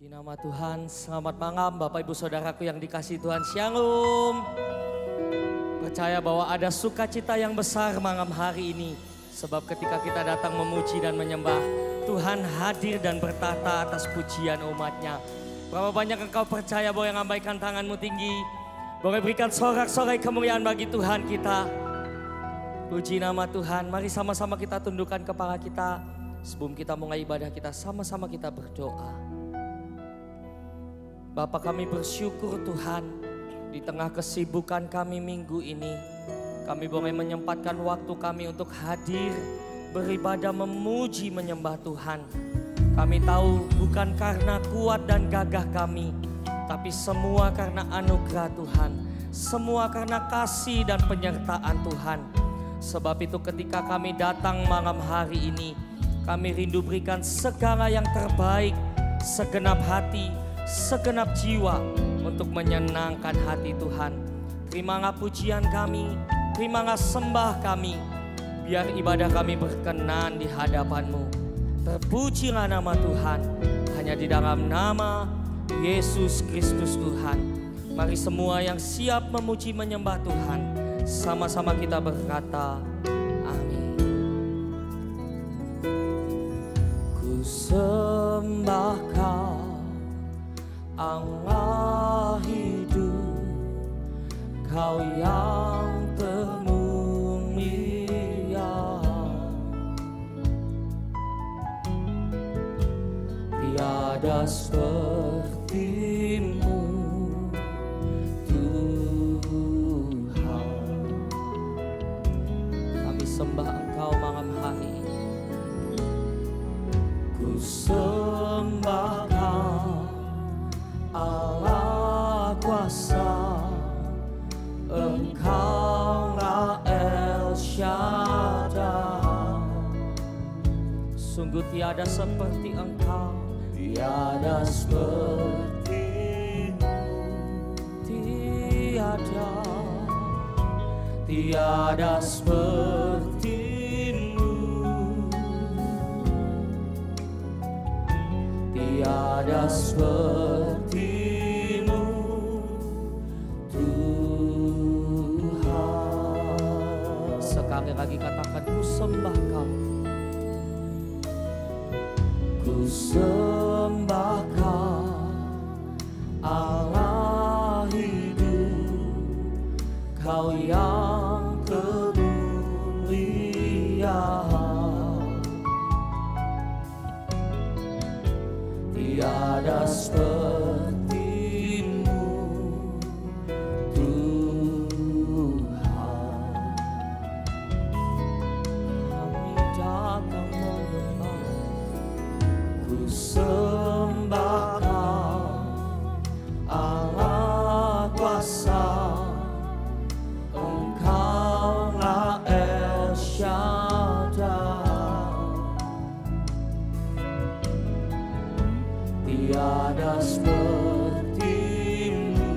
Puji nama Tuhan, selamat malam Bapak Ibu Saudaraku yang dikasihi Tuhan, Shalom. Percaya bahwa ada sukacita yang besar malam hari ini. Sebab ketika kita datang memuji dan menyembah, Tuhan hadir dan bertata atas pujian umatnya. Berapa banyak engkau percaya boleh ngambaikan tanganmu tinggi, boleh berikan sorak-sorai kemuliaan bagi Tuhan kita. Puji nama Tuhan, mari sama-sama kita tundukkan kepala kita. Sebelum kita mulai ibadah kita, sama-sama kita berdoa. Bapa, kami bersyukur Tuhan, di tengah kesibukan kami minggu ini, kami boleh menyempatkan waktu kami untuk hadir, beribadah, memuji, menyembah Tuhan. Kami tahu bukan karena kuat dan gagah kami, tapi semua karena anugerah Tuhan, semua karena kasih dan penyertaan Tuhan. Sebab itu ketika kami datang malam hari ini, kami rindu berikan segala yang terbaik, segenap hati, segenap jiwa untuk menyenangkan hati Tuhan. Terimalah pujian kami, terimalah sembah kami, biar ibadah kami berkenan di hadapan-Mu. Terpujilah nama Tuhan, hanya di dalam nama Yesus Kristus Tuhan. Mari semua yang siap memuji menyembah Tuhan, sama-sama kita berkata, amin. Ku sembah Kau, Allah hidup, Kau yang termulia. Tiada seperti-Mu Tuhan. Kami sembah Engkau malam hari ini. Ku sembah Kau, Allah kuasa, Engkaulah El Shaddai. Sungguh tiada seperti Engkau, tiada seperti-Mu, tiada seperti-Mu, tiada seperti-Mu Tuhan. Sekali lagi katakan, ku sembah Kau, ku sembah Kau, Allah hidup, Kau yang kemuliaan. Tiada seperti-Mu Tuhan. Kami datang menyembah, ku sembah Kau, Allah kuasa, Engkaulah El Shaddai. Tiada seperti-Mu,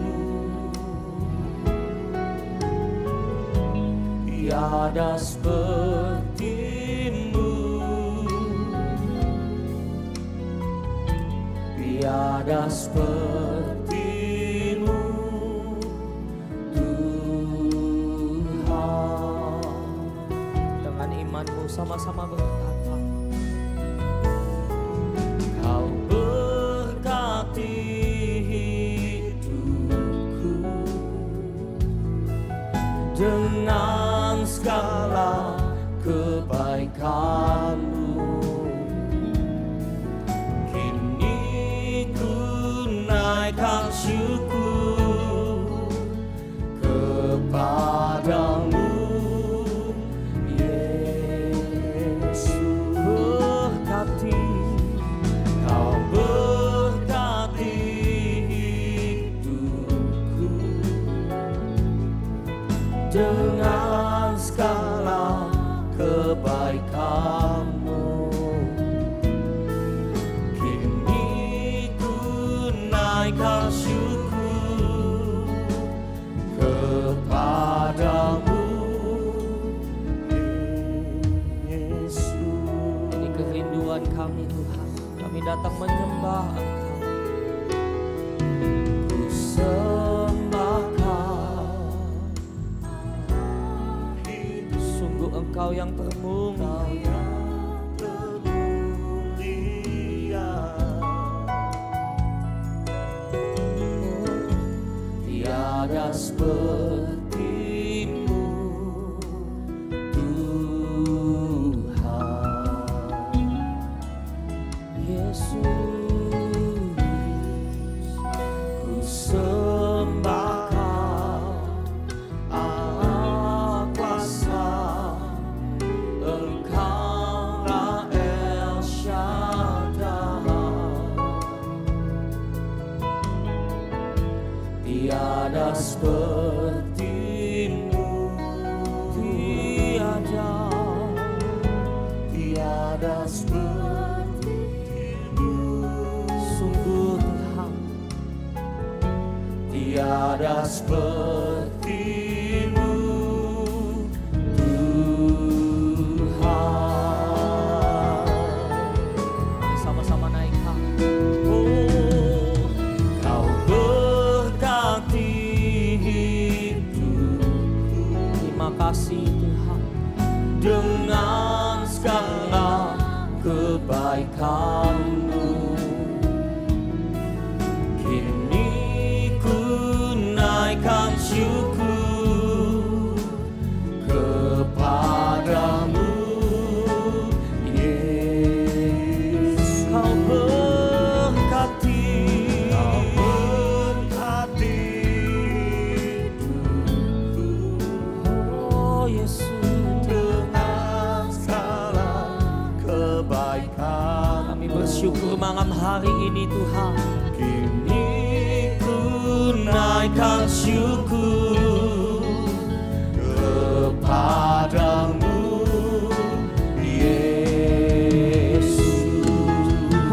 tiada seperti-Mu, tiada seperti-Mu Tuhan. Dengan imanmu sama-sama berkata, Kau berkati hidupku dengan segala kebaikan-Mu. Kini ku naikkan syukur kepadamu, Yesus. Berkati, Kau berkati hidupku dengan segala kebaikan-Mu. Kini ku naikkan syukur kepadamu, Yesus. Ini kerinduan kami Tuhan, kami datang menyembah Engkau. yang termulia. Tiada seperti-Mu Tuhan Yesus, ku sembah Kau Allah kuasa, Engkaulah El Shaddai. Tiada seperti-Mu, tiada seperti-Mu, sungguh Tuhan, tiada seperti-Mu Tuhan. Sama-sama naikkan. Oh, Kau berkati hidupku. Terima kasih Tuhan, dengan segala kebaikan-Mu. Kini ku naikkan syukur kepadamu, Yesus. Kau berkati hidupku. Oh Yesus, dengan segala kebaikan. Kami bersyukur malam hari ini Tuhan. Kini ku naikkan syukur kepadamu, Yesus.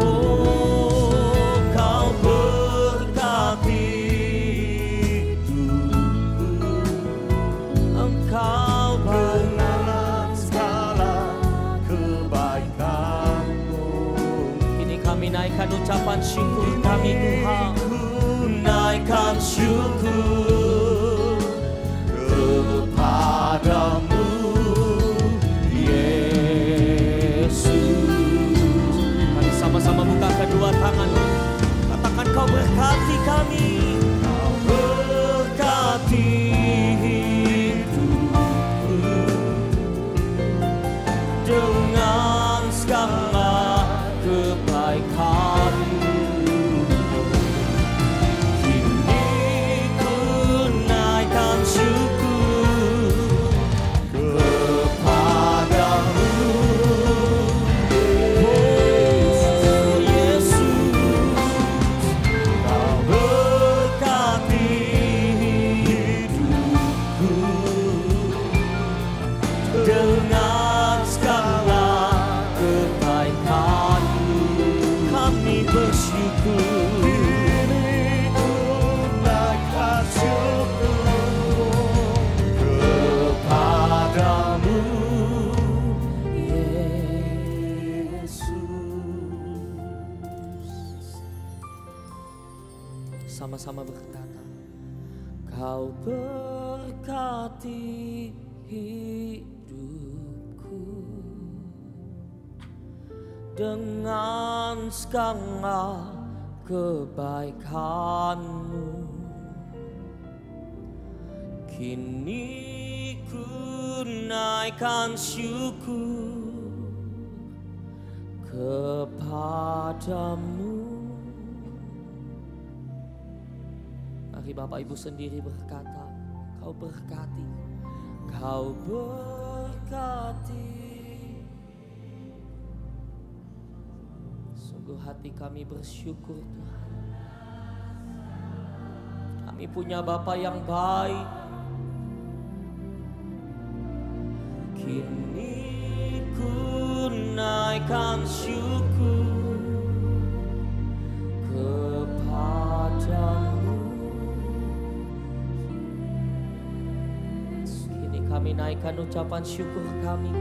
Oh, Kau berkati hidupku. Engkau dengan segala kebaikan-Mu. Kini kami naikkan ucapan syukur kami Tuhan. Naikkan syukur kepadamu, Yesus. Mari sama-sama buka kedua tanganmu, katakan Kau berkati kami. Kau berkati hidupku dengan segala kebaikan-Mu. Dengan segala kebaikan-Mu kami bersyukur. Kini ku naikkan syukur kepadamu, Yesus. Sama-sama berkata, Kau berkati hidupku dengan segala kebaikan-Mu. Kini ku naikkan syukur kepadamu. Mari Bapak Ibu sendiri berkata, Kau berkati, Kau berkati. Sungguh hati kami bersyukur Tuhan. Kami punya Bapa yang baik. Kini ku naikkan syukur kepadamu. Kini kami naikkan ucapan syukur kami.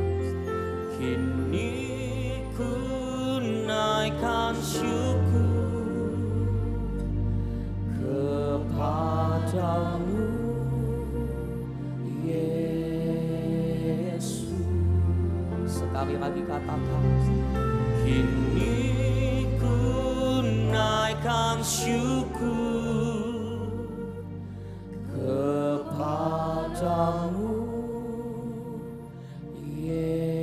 Kini ku naikkan syukur kepadamu, Yesus. dikatakan, kini ku naikkan syukur kepadamu, Yesus.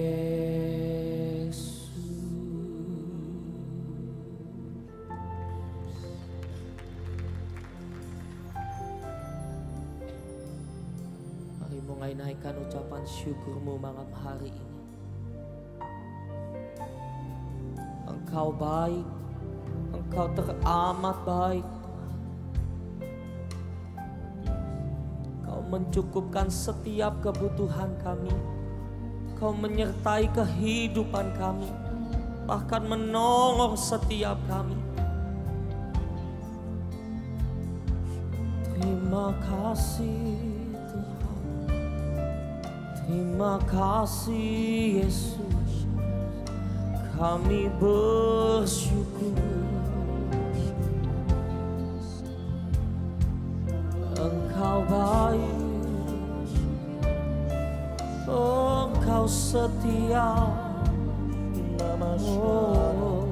Mari mulai naikkan ucapan syukurmu malam hari ini. Engkau baik, Engkau teramat baik. Engkau mencukupkan setiap kebutuhan kami. Engkau menyertai kehidupan kami, bahkan menolong setiap kami. Terima kasih Tuhan, terima kasih Yesus. Kami bersyukur, Engkau baik, Engkau setia. Oh,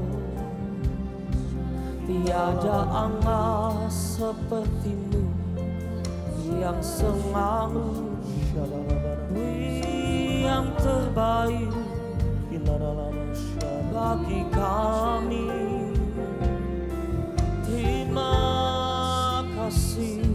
tiada Allah sepertimu yang selalu yang terbaik bagi kami. Terima kasih.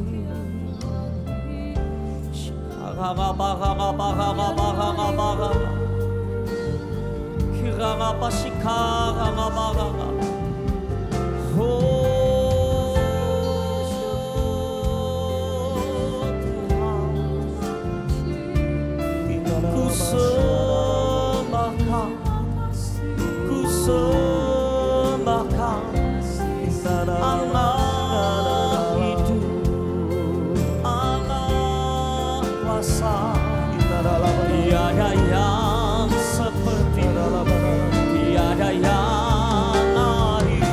Allah hidup, Allah kuasa. Tiada yang seperti-Mu, tiada yang lain.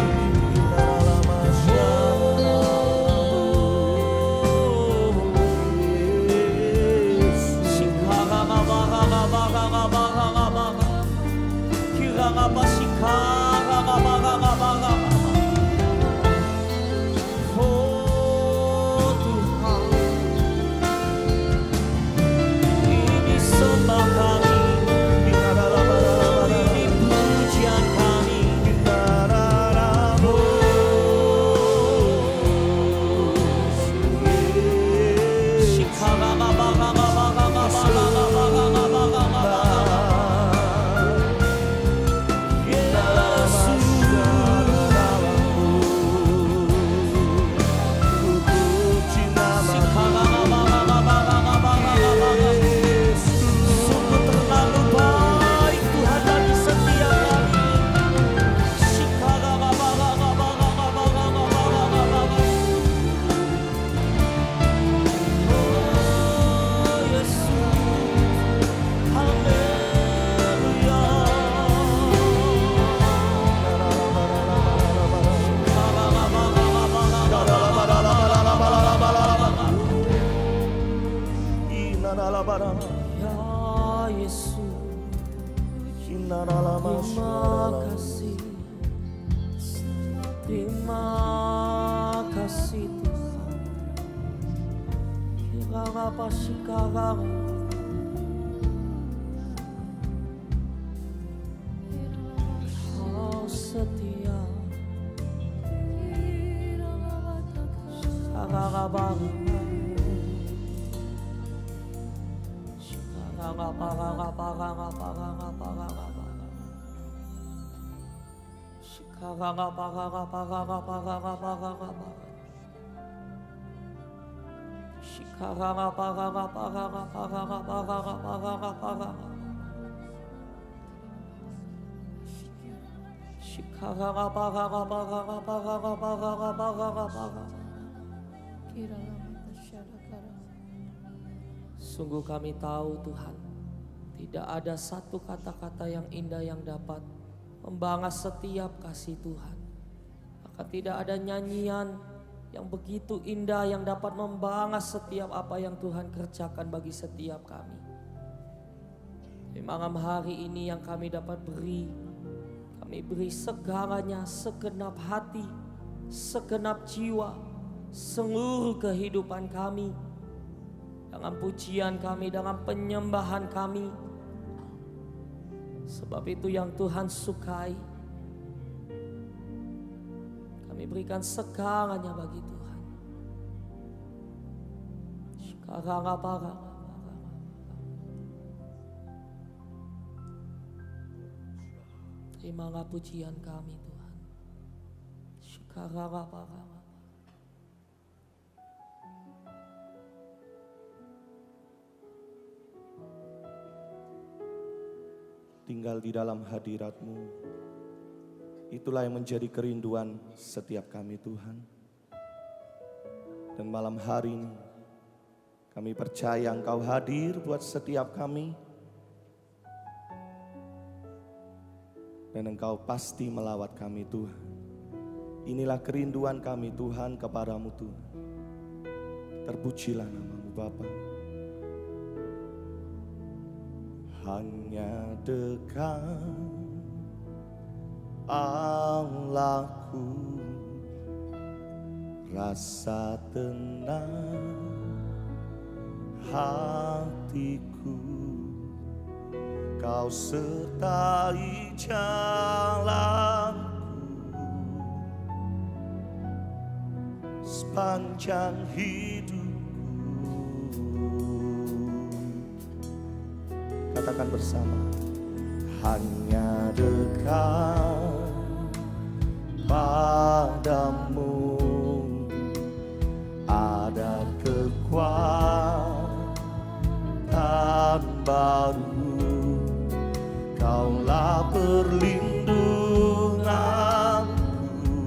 Ya Yesus, terima kasih, terima kasih Tuhan. Kiranya pasti sekarang Kau setia. Sekarang sungguh kami tahu Tuhan, tidak ada satu kata-kata yang indah yang dapat membalas setiap kasih Tuhan. Maka tidak ada nyanyian yang begitu indah yang dapat membalas setiap apa yang Tuhan kerjakan bagi setiap kami. Di malam hari ini yang kami dapat beri, kami beri segalanya, segenap hati, segenap jiwa, seluruh kehidupan kami. Dengan pujian kami, dengan penyembahan kami. Sebab itu yang Tuhan sukai. Kami berikan segalanya bagi Tuhan. Terimalah pujian kami Tuhan. Tinggal di dalam hadirat-Mu, itulah yang menjadi kerinduan setiap kami Tuhan. Dan malam hari ini kami percaya Engkau hadir buat setiap kami. Dan Engkau pasti melawat kami Tuhan. Inilah kerinduan kami Tuhan kepadamu Tuhan. Terpujilah nama-Mu Bapa. Hanya dekat Allahku, rasa tenang hatiku. Kau sertai jalanku sepanjang hidupku. Katakan bersama. Hanya dekat padamu ada kekuatan baru. Kaulah perlindunganku,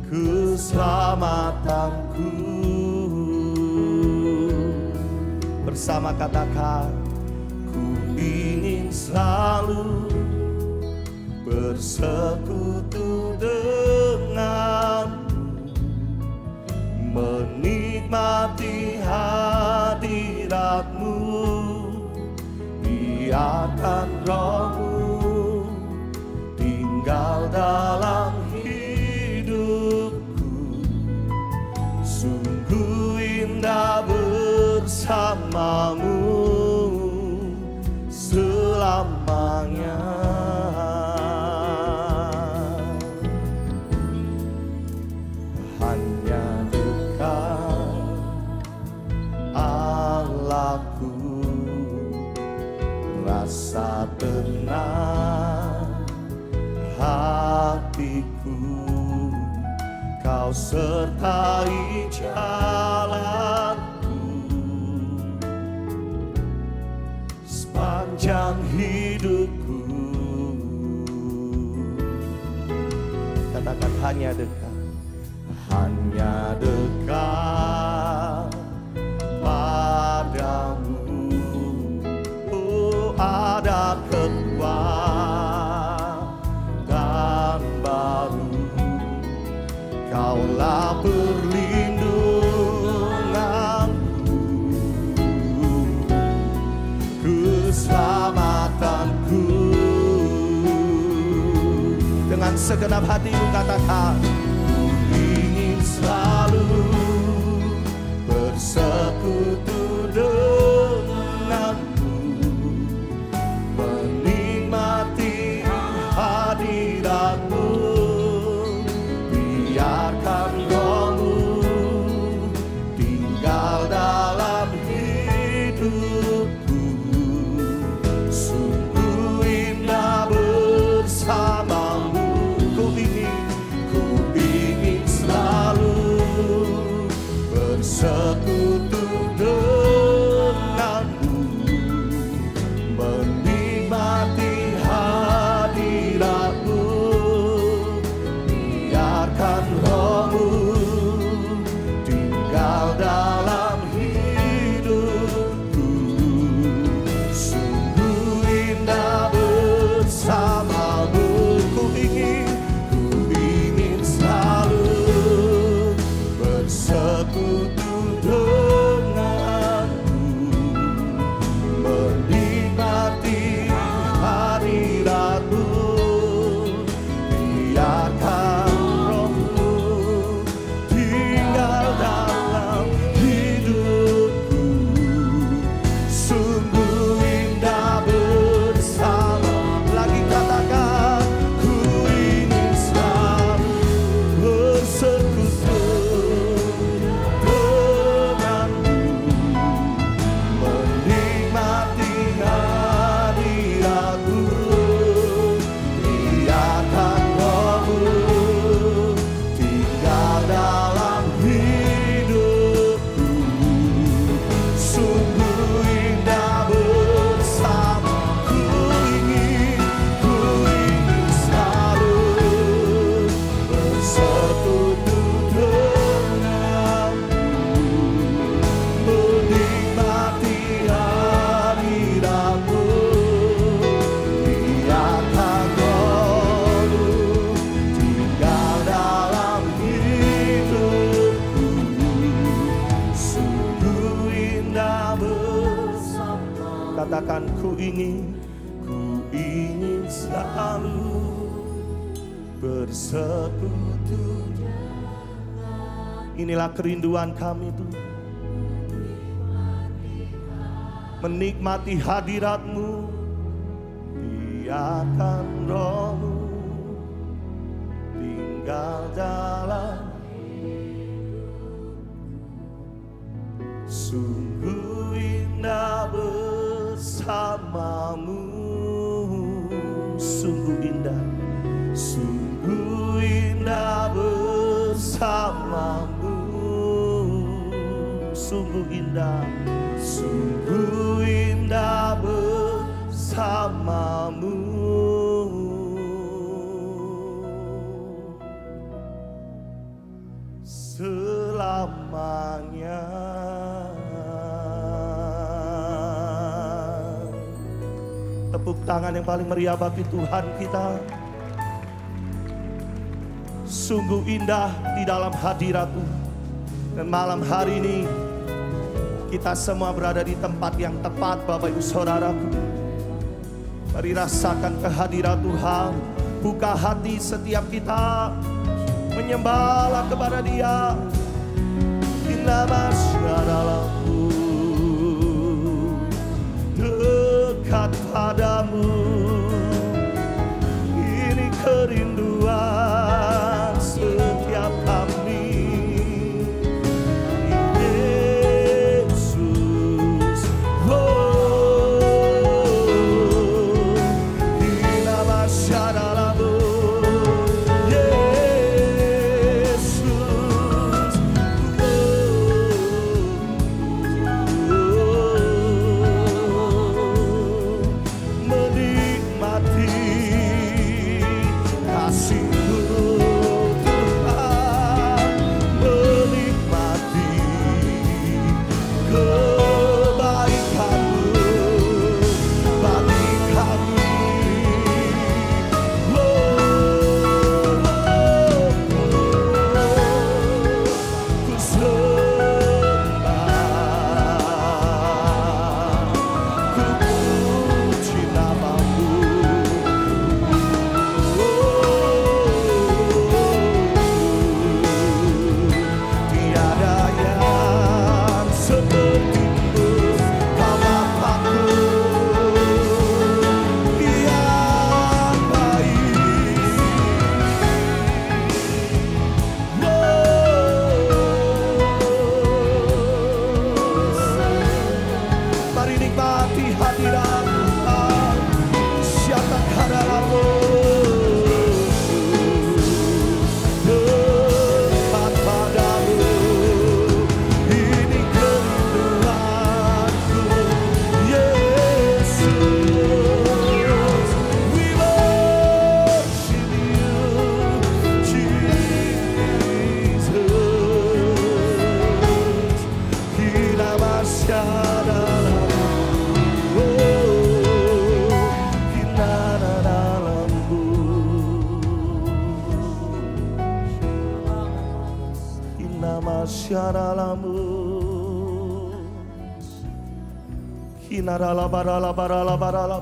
keselamatanku. Bersama katakan, ku ingin selalu bersekutu denganmu, menikmati hadiratmu. Biarkan Roh-Mu tinggal dalam hidupku. Sungguh indah bersamamu selamanya. Hanya dekat Allahku, rasa tenang hatiku. Kau sertai jalanku sepanjang hidupku. Katakan hanya dekat, hanya dekat padamu. Oh, ada kekuatan baru. Kaulah perlindunganku, keselamatanku. Dengan segenap hatimu katakan, ku ingin selalu bersekutu denganmu, menikmati hadiratmu. Biarkan Roh-Mu tinggal dalam hidupku. Sungguh indah bersamamu. Ku ingin Katakan ku ingin selalu bersekutu. Inilah kerinduan kami Tuhan, menikmati hadirat-Mu, biarkan Roh-Mu tinggal dalam. Sungguh indah bersama-Mu, sungguh indah bersama-Mu, sungguh indah bersama-Mu. Selamanya. Tepuk tangan yang paling meriah bagi Tuhan kita. Sungguh indah di dalam hadirat-Mu. Dan malam hari ini kita semua berada di tempat yang tepat, Bapak Ibu Saudaraku. Mari rasakan kehadiran Tuhan. Buka hati setiap kita, menyembahlah kepada Dia. Inna masyaralahu, dekat padamu. Ini kerinduan setiap kami. Yesus, Inna masyaralahu, Yesus, menikmati kasih-Mu Tuhan, menikmati kebaikan-Mu bagi kami. Ku sembah, ku puji nama-Mu. Tiada yang seperti-Mu, Kau Bapa-Ku yang baik. Mari nikmati hadirat Tuhan. Syatakaralamu, dekat padamu. Ini kerinduanku, Yesus. We worship You, Jesus. Kita masyarakat, kita dalam-Mu. Kita masyarakat-Mu. Kita rala-barala-barala-barala-barala.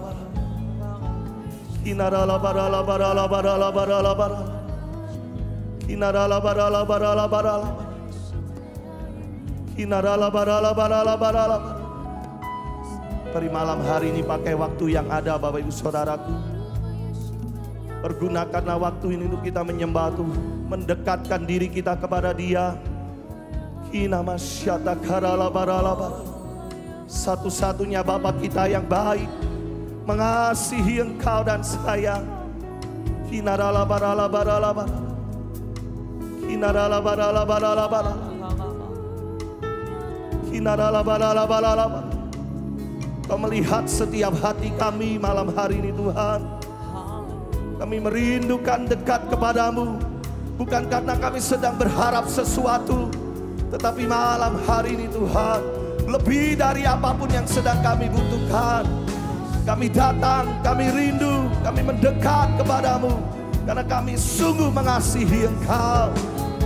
Kita rala-barala-barala-barala-barala-barala. Kita rala-barala-barala-barala-barala. Kita rala-barala-barala-barala. Mari malam hari ini pakai waktu yang ada, Bapak Ibu Saudaraku. Pergunakanlah waktu ini untuk kita menyembah Tuhan, mendekatkan diri kita kepada Dia. Kina masyata karala barala barala. Satu-satunya Bapa kita yang baik, mengasihi Engkau dan sayang. Kina rala barala barala barala. Kina rala barala barala barala. Kina rala barala barala barala. Kau melihat setiap hati kami malam hari ini Tuhan. Kami merindukan dekat kepadamu. Bukan karena kami sedang berharap sesuatu, tetapi malam hari ini Tuhan, lebih dari apapun yang sedang kami butuhkan, kami datang, kami rindu, kami mendekat kepadamu. Karena kami sungguh mengasihi Engkau.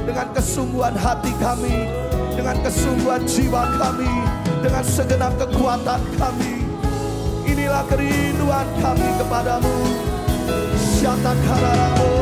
Dengan kesungguhan hati kami, dengan kesungguhan jiwa kami, dengan segenap kekuatan kami. Inilah kerinduan kami kepadamu. Syatakararamu.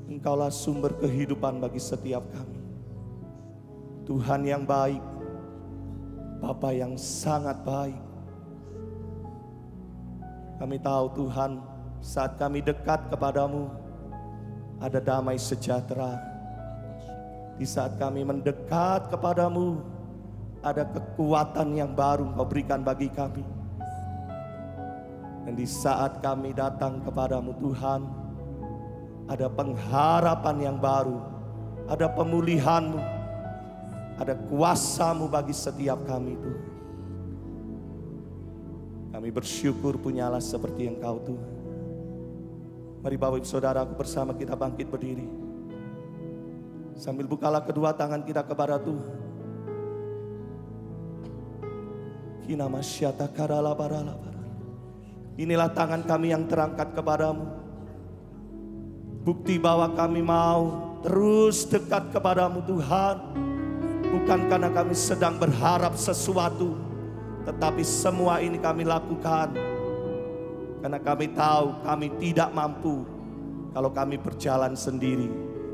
Engkaulah sumber kehidupan bagi setiap kami. Tuhan yang baik, Bapa yang sangat baik. Kami tahu Tuhan, saat kami dekat kepadamu, ada damai sejahtera. Di saat kami mendekat kepadamu, ada kekuatan yang baru Kau berikan bagi kami. Dan di saat kami datang kepadamu Tuhan, ada pengharapan yang baru, ada pemulihan-Mu, ada kuasa-Mu bagi setiap kami Tuhan. Kami bersyukur punya Allah seperti Engkau Tuhan. Mari Bapak Ibu Saudaraku bersama kita bangkit berdiri. Sambil bukalah kedua tangan kita kepada Tuhan. Inilah tangan kami yang terangkat kepadamu. Bukti bahwa kami mau terus dekat kepadamu Tuhan. Bukan karena kami sedang berharap sesuatu, tetapi semua ini kami lakukan karena kami tahu kami tidak mampu kalau kami berjalan sendiri.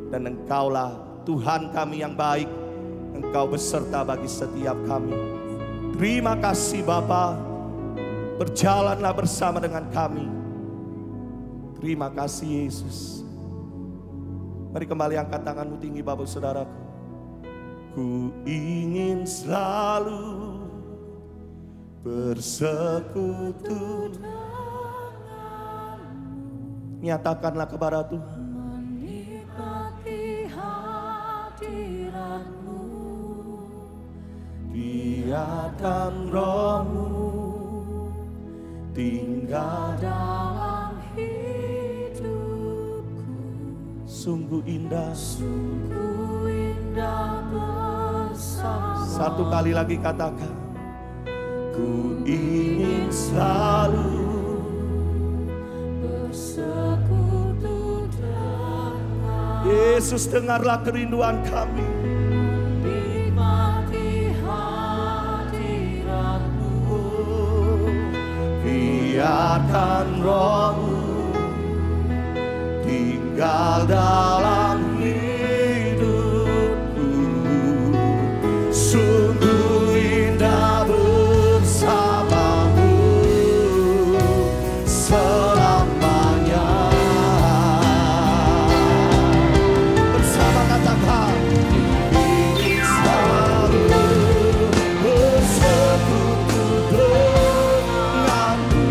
Dan Engkaulah Tuhan kami yang baik. Engkau beserta bagi setiap kami. Terima kasih Bapa. Berjalanlah bersama dengan kami. Terima kasih Yesus. Mari kembali angkat tanganmu tinggi Bapak Saudaraku. Ku ingin selalu bersekutu. Nyatakanlah kepada Tuhan. Menikmati hadirat-Mu. Biarkan Roh-Mu tinggal dalam hidupku. Sungguh indah. Sungguh indah bersama. Satu kali lagi katakan. Ku ingin selalu bersekutu dengan Yesus, dengarlah kerinduan kami. menikmati hadirat-Mu. Biarkan Roh-Mu tinggal dalam hidupku. Sungguh indah bersamamu selamanya. Bersama katakan, ingin selalu bersekutu denganmu,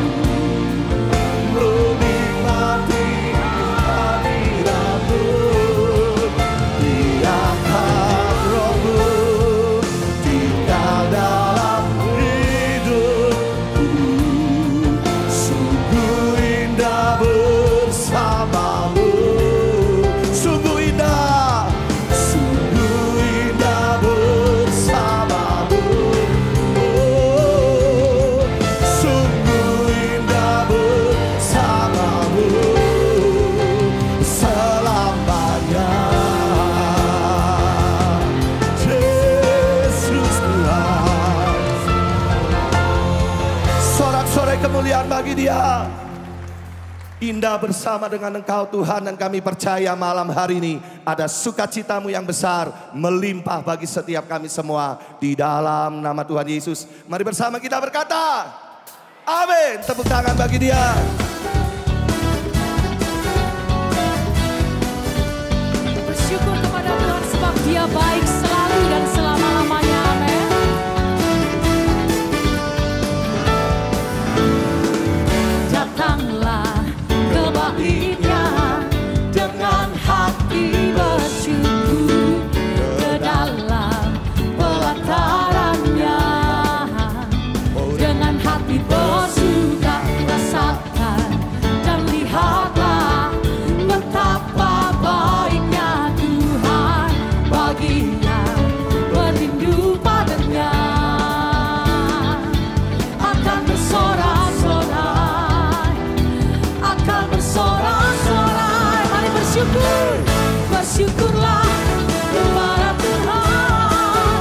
menikmati hadirat-Mu. tangan bagi Dia. Indah bersama dengan Engkau Tuhan, dan kami percaya malam hari ini ada sukacitamu yang besar melimpah bagi setiap kami semua di dalam nama Tuhan Yesus. Mari bersama kita berkata amin. Tepuk tangan bagi Dia. Bersyukur kepada Tuhan sebab Dia baik selalu dan selama-lamanya. Amin. Datanglah ke baitnya dengan hati bersyukur, ke dalam pelatarannya dengan hati bersuka, rasakan dan lihatlah betapa baiknya Tuhan baginya berlindung padanya. Akan bersorak-sorai, akan bersorak-sorai. Mari bersyukur, bersyukurlah kepada Tuhan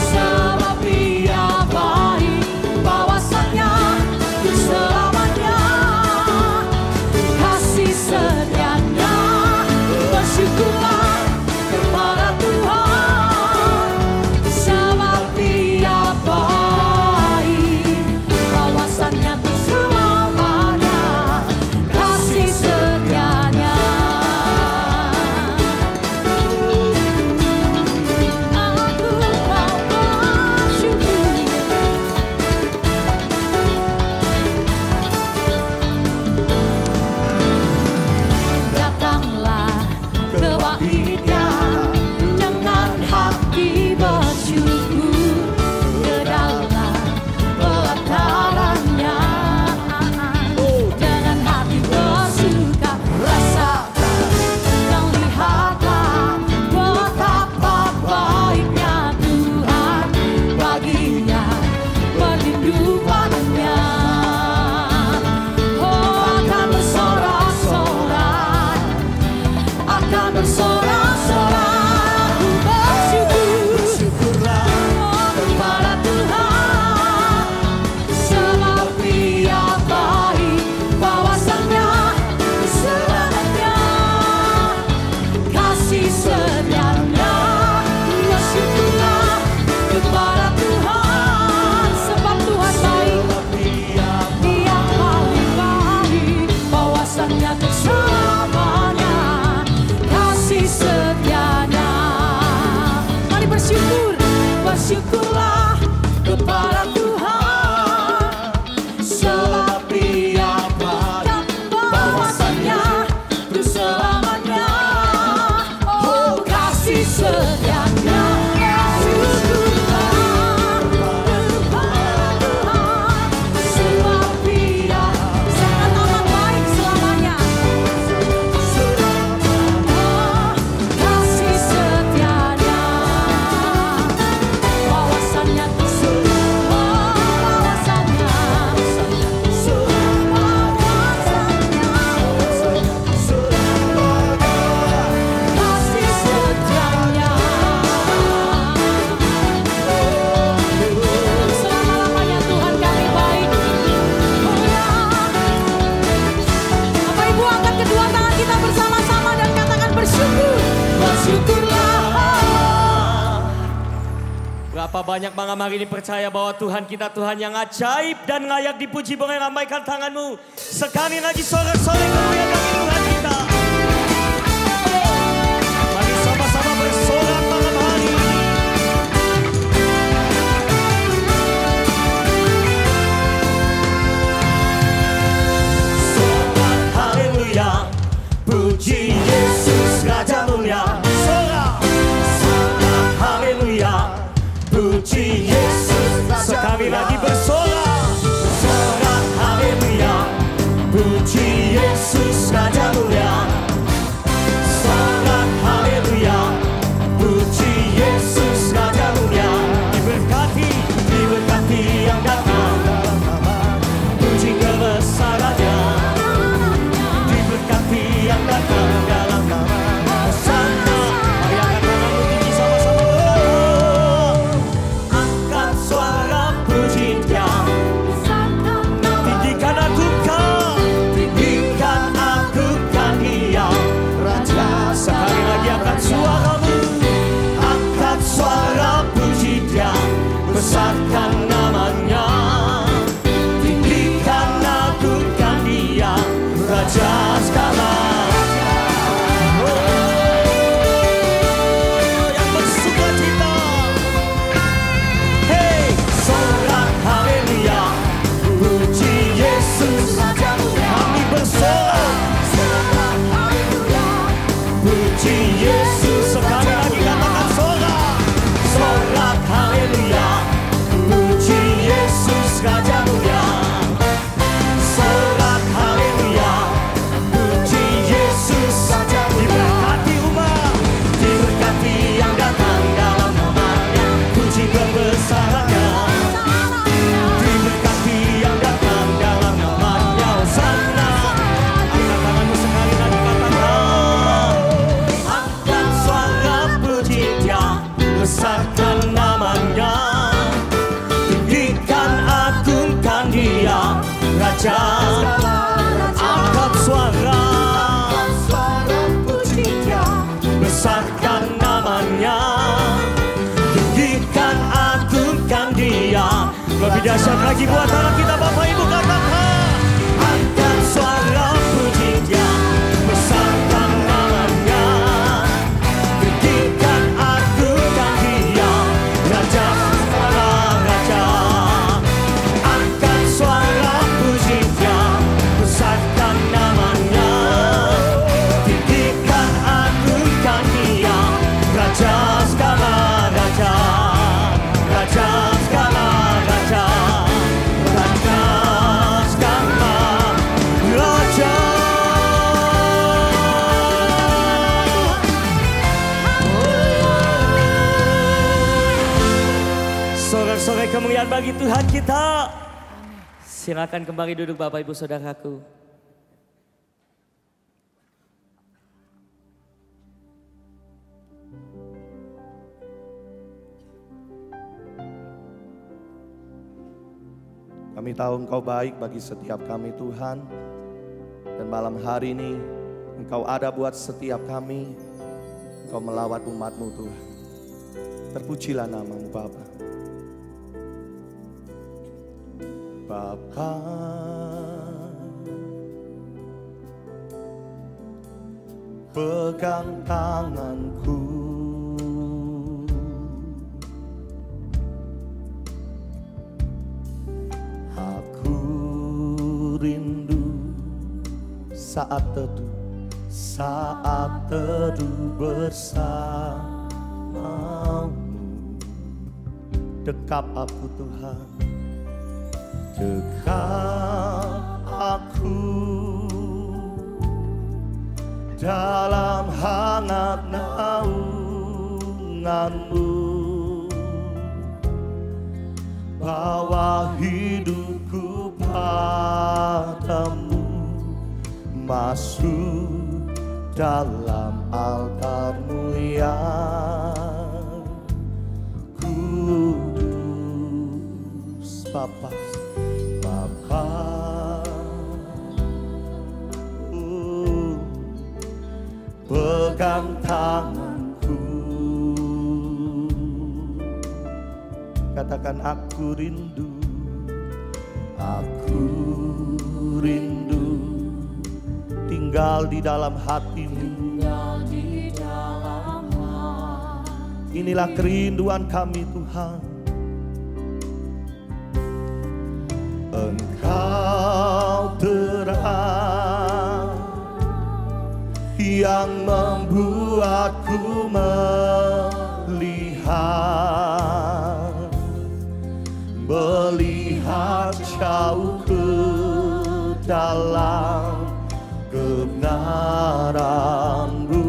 sebab Dia baik, bahwasanya untuk selamanya kasih setianya. Bersyukurlah kepada Tuhan sebab Dia baik, bahwasanya untuk selamanya kasih setianya. Aku mau bersyukur. Datanglah ke baitnya dengan hati bersyukur, ke dalam pelatarannya dengan hati bersuka, rasakan dan lihatlah betapa baiknya Tuhan baginya berlindung padanya. Oh, akan bersorak-sorai, akan bersorak-sorai. Aku bersyukur kepada Tuhan sebab Dia baik, bahwasanya selamanya kasih setianya. Bersyukurlah kepada Tuhan sebab Tuhan baik, Dia paling baik, bahwasanya untuk selamanya kasih setianya. Mari bersyukur, bersyukurlah kepada Tuhan sebab Dia baik, bahwasanya untuk selamanya oh kasih setianya. Bersyukurlah kepada Tuhan sebab Dia sangat amat baik selamanya. Oh, kasih setianya, bahwasanya untuk kasih setianya selama-lamanya Tuhan kami baik. Oh ya, Bapak Ibu angkat kedua tangan kita bersama-sama dan katakan bersyukur, bersyukurlah. Berapa banyak malam hari ini percaya bahwa Tuhan kita Tuhan yang ajaib dan layak dipuji. Boleh lambaikan tanganmu sekali lagi, sorak-sorai kemuliaan Tuhan kita. Mari sama-sama bersorak malam hari ini. Sorak haleluya, puji Yesus Raja mulia. Sorak, sorak haleluya, puji Yesus. Sekali lagi bersorak, sorak haleluya, puji Yesus puji Yesus. Sekali lagi katakan sorak, sorak haleluya. Puji Yesus Raja mulia. Sorak haleluya. Puji Yesus Raja mulia. Diberkati umat, diberkati yang datang dalam namanya. Puji kebesarannya. Diberkati yang datang dalam namanya. Hosana. Angkat tanganmu sekali lagi katakan. Angkat suara puji Dia, besarkan namanya. Tinggikan agungkan Dia, Raja. Angkat suara puji Dia, besarkan namanya. Tinggikan agungkan Dia. Lebih dahsyat lagi buat anak kita Bapak Ibu katakan. Angkat suara puji Dia, besarkan namanya. Tinggikan agungkan Dia, Raja segala raja. Angkat suara puji Dia, besarkan namanya. Tinggikan agungkan Dia, Raja segala raja. Raja segala raja. Raja segala raja. Sorak-sorai kemuliaan bagi Tuhan kita. Silakan kembali duduk Bapak Ibu Saudaraku. Kami tahu Engkau baik bagi setiap kami Tuhan. Dan malam hari ini Engkau ada buat setiap kami. Engkau melawat umat-Mu Tuhan. Terpujilah nama-Mu Bapa. Bapa, pegang tanganku. Aku rindu saat teduh bersamamu. Dekap aku Tuhan, dekap aku dalam hangat naungan-Mu. Bawa hidupku padamu, masuk dalam altar-Mu yang kudus. Bapa, Bapa, pegang tanganku. Katakan aku rindu tinggal di dalam hati-Mu. Inilah kerinduan kami Tuhan. Engkau terang yang membuatku melihat jauh ke dalam kebenaran-Mu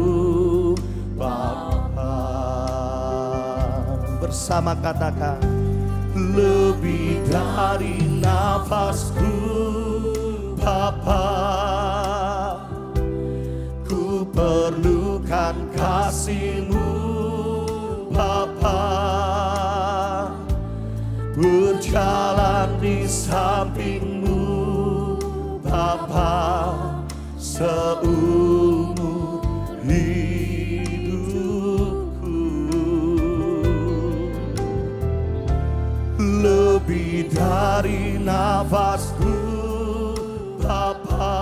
Bapa. Bersama katakan, lebih dari nafasku Bapa, ku perlukan kasih-Mu Bapa. Berjalan di samping-Mu Bapa seumur hidupku. Lebih dari nafasku Bapa,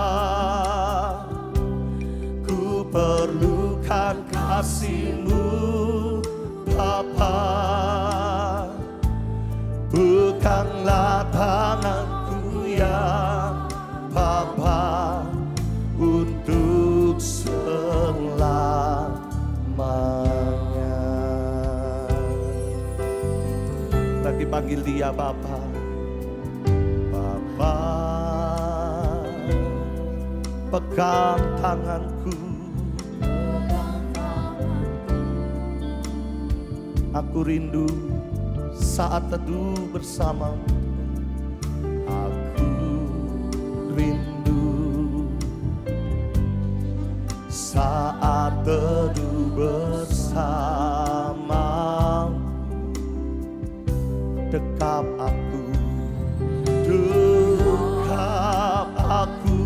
ku perlukan kasih-Mu Bapa. Peganglah tanganku ya Bapa untuk selalu. panggil dia Bapa. Bapa, pegang tanganku. Aku rindu saat teduh bersamamu. Aku rindu saat teduh bersamamu. Dekap aku, dekap aku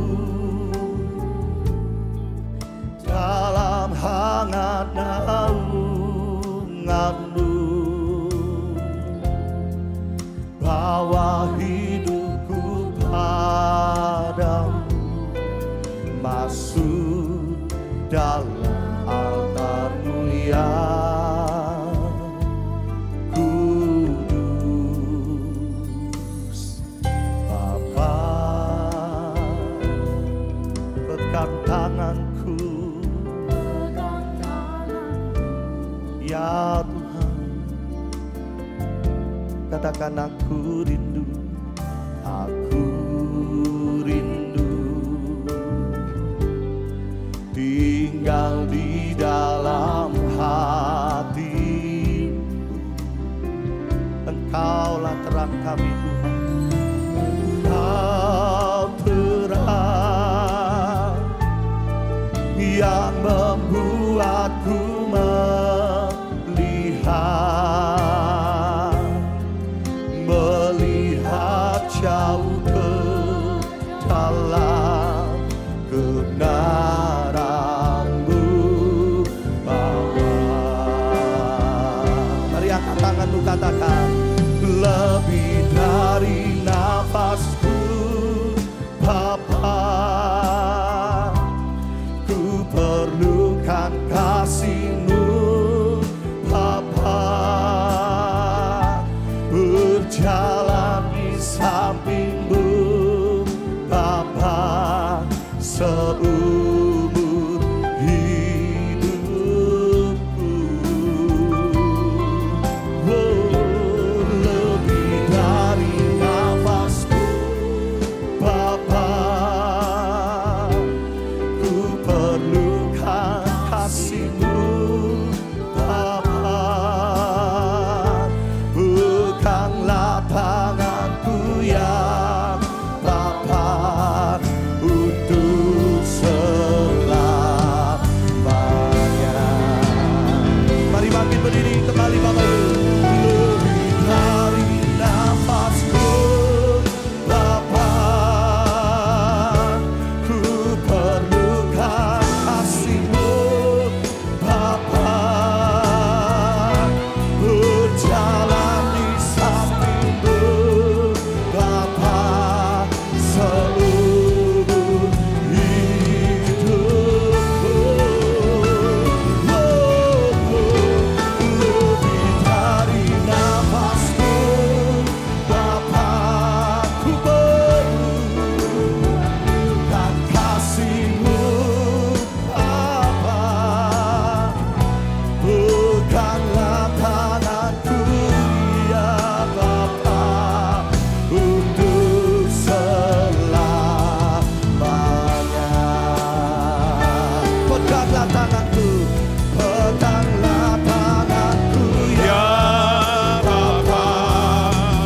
dalam hangat naunganmu. Bawa hidupku padamu, masuk dalam altar-Mu yang kudus. Bapa, pegang tanganku, ya Tuhan. Katakan aku rindu, aku rindu tinggal di dalam hati. Engkaulah terang kami Tuhan, Engkau terang yang membuatku melihat jauh ke dalam kebenaran-Mu Bapa. Mari angkat tanganmu, katakan, lebih dari nafasku Bapa, ku perlukan kasih-Mu Bapa. Berjalan di samping-Mu Bapa seumur hidupku. Oh, lebih dari nafasku Bapa, ku perlukan kasih-Mu Bapa. Peganglah tanganku ya Bapa untuk selamanya. Mari makin berdiri kembali Bapak Ibu. Lebih dari nafasku Bapa, ku perlukan kasih-Mu Bapa. Berjalan di samping-Mu Bapa seumur hidupku. Lebih dari nafasku Bapa, ku perlukan kasih-Mu Bapa. Peganglah tanganku ya Bapa untuk selamanya. Peganglah tanganku, peganglah tanganku ya Bapa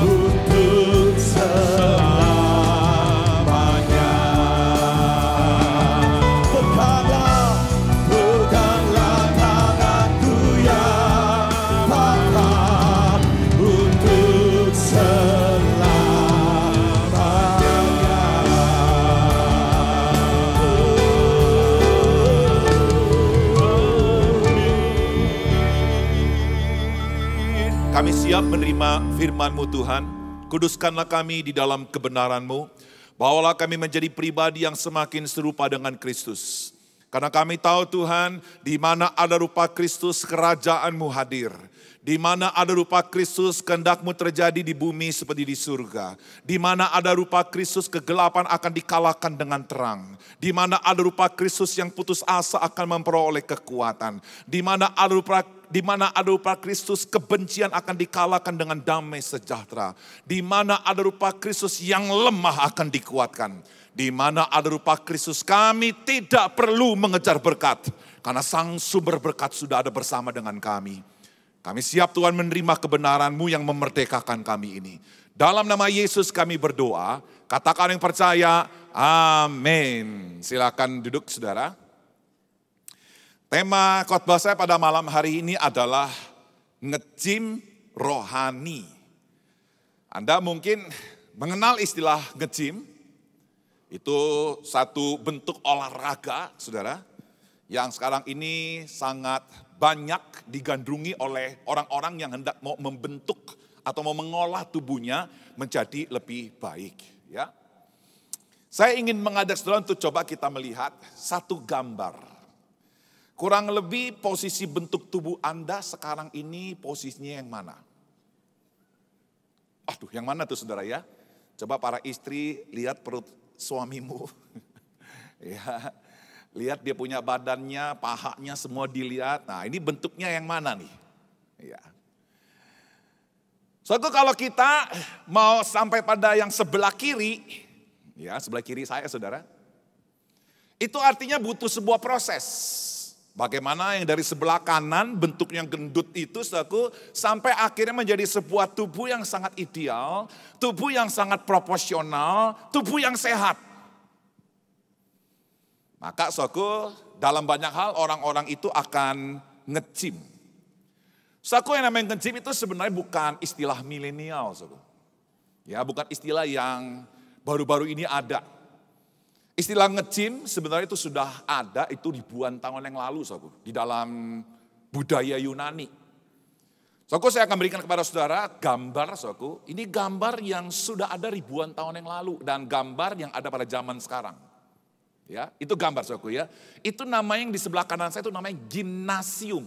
untuk selamanya. Peganglah tanganku ya Bapa untuk selamanya. Kami siap menerima firman-Mu Tuhan. Kuduskanlah kami di dalam kebenaran-Mu. Bawalah kami menjadi pribadi yang semakin serupa dengan Kristus. Karena kami tahu Tuhan, di mana ada rupa Kristus, kerajaan-Mu hadir. Di mana ada rupa Kristus, kehendak-Mu terjadi di bumi seperti di surga. Di mana ada rupa Kristus, kegelapan akan dikalahkan dengan terang. Di mana ada rupa Kristus, yang putus asa akan memperoleh kekuatan. Di mana ada rupa di mana ada rupa Kristus, kebencian akan dikalahkan dengan damai sejahtera. Di mana ada rupa Kristus, yang lemah akan dikuatkan. Di mana ada rupa Kristus, kami tidak perlu mengejar berkat. Karena sang sumber berkat sudah ada bersama dengan kami. Kami siap Tuhan menerima kebenaran-Mu yang memerdekakan kami ini. Dalam nama Yesus kami berdoa, katakan yang percaya, amin. Silakan duduk saudara. Tema khotbah saya pada malam hari ini adalah nge-gym rohani. Anda mungkin mengenal istilah nge-gym, itu satu bentuk olahraga saudara, yang sekarang ini sangat banyak digandrungi oleh orang-orang yang hendak mau membentuk atau mau mengolah tubuhnya menjadi lebih baik. Ya, saya ingin mengajak saudara untuk coba kita melihat satu gambar. Kurang lebih posisi bentuk tubuh Anda sekarang ini posisinya yang mana? Aduh, yang mana tuh saudara ya? Coba para istri lihat perut suamimu. Ya, lihat dia punya badannya, pahanya semua dilihat. Nah, ini bentuknya yang mana nih? Ya. Suatu kalau kita mau sampai pada yang sebelah kiri, ya sebelah kiri saya saudara, itu artinya butuh sebuah proses. Bagaimana yang dari sebelah kanan bentuknya gendut itu sampai akhirnya menjadi sebuah tubuh yang sangat ideal, tubuh yang sangat proporsional, tubuh yang sehat. Maka dalam banyak hal orang-orang itu akan nge-gym. Yang namanya nge-gym itu sebenarnya bukan istilah milenial. Ya, bukan istilah yang baru-baru ini ada. Istilah nge-gym sebenarnya itu sudah ada itu ribuan tahun yang lalu di dalam budaya Yunani. Saya akan berikan kepada saudara gambar ini gambar yang sudah ada ribuan tahun yang lalu dan gambar yang ada pada zaman sekarang. Ya, itu gambar ya. Itu namanya yang di sebelah kanan saya itu namanya gimnasium.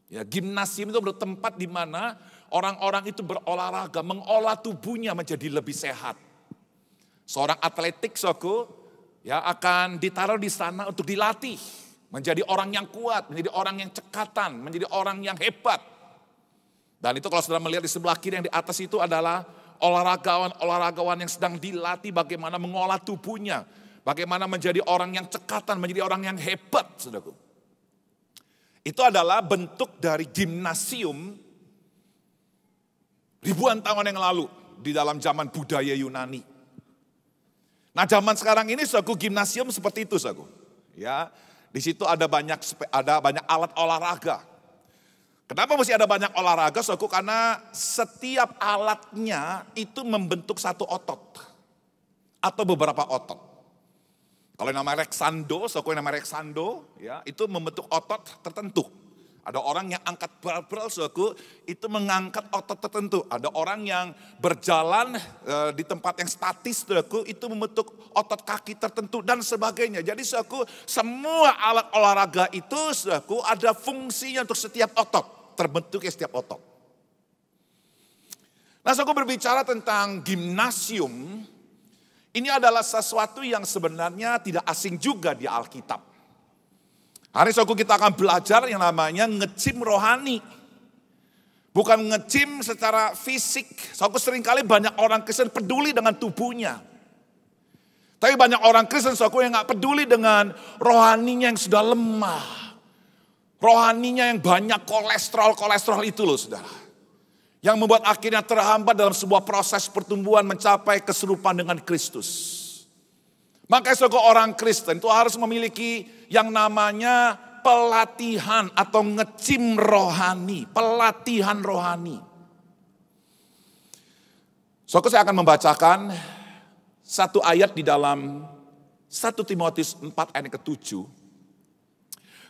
Ya, gimnasium itu bertempat di mana orang-orang itu berolahraga, mengolah tubuhnya menjadi lebih sehat. Seorang atletik ya akan ditaruh di sana untuk dilatih menjadi orang yang kuat, menjadi orang yang cekatan, menjadi orang yang hebat. Dan itu kalau saudara melihat di sebelah kiri yang di atas itu adalah olahragawan yang sedang dilatih bagaimana mengolah tubuhnya, bagaimana menjadi orang yang cekatan, menjadi orang yang hebat, saudaraku. Itu adalah bentuk dari gimnasium ribuan tahun yang lalu di dalam zaman budaya Yunani. Nah, zaman sekarang ini gimnasium seperti itu ya, di situ ada banyak alat olahraga. Kenapa mesti ada banyak olahraga karena setiap alatnya itu membentuk satu otot atau beberapa otot. Kalau yang namanya Rexando, ya itu membentuk otot tertentu. Ada orang yang angkat barbel itu mengangkat otot tertentu. Ada orang yang berjalan di tempat yang statis itu membentuk otot kaki tertentu dan sebagainya. Jadi semua alat olahraga itu ada fungsinya untuk setiap otot. Terbentuknya setiap otot. Nah, berbicara tentang gimnasium, ini adalah sesuatu yang sebenarnya tidak asing juga di Alkitab. Hari ini kita akan belajar yang namanya nge-gym rohani. Bukan nge-gym secara fisik. Seringkali banyak orang Kristen peduli dengan tubuhnya. Tapi banyak orang Kristen yang gak peduli dengan rohaninya yang sudah lemah. Rohaninya yang banyak kolesterol itu loh saudara. Yang membuat akhirnya terhambat dalam sebuah proses pertumbuhan mencapai keserupaan dengan Kristus. Makanya orang Kristen itu harus memiliki yang namanya pelatihan atau nge-gym rohani. Pelatihan rohani. Saya akan membacakan satu ayat di dalam 1 Timotius 4 ayat ke-7.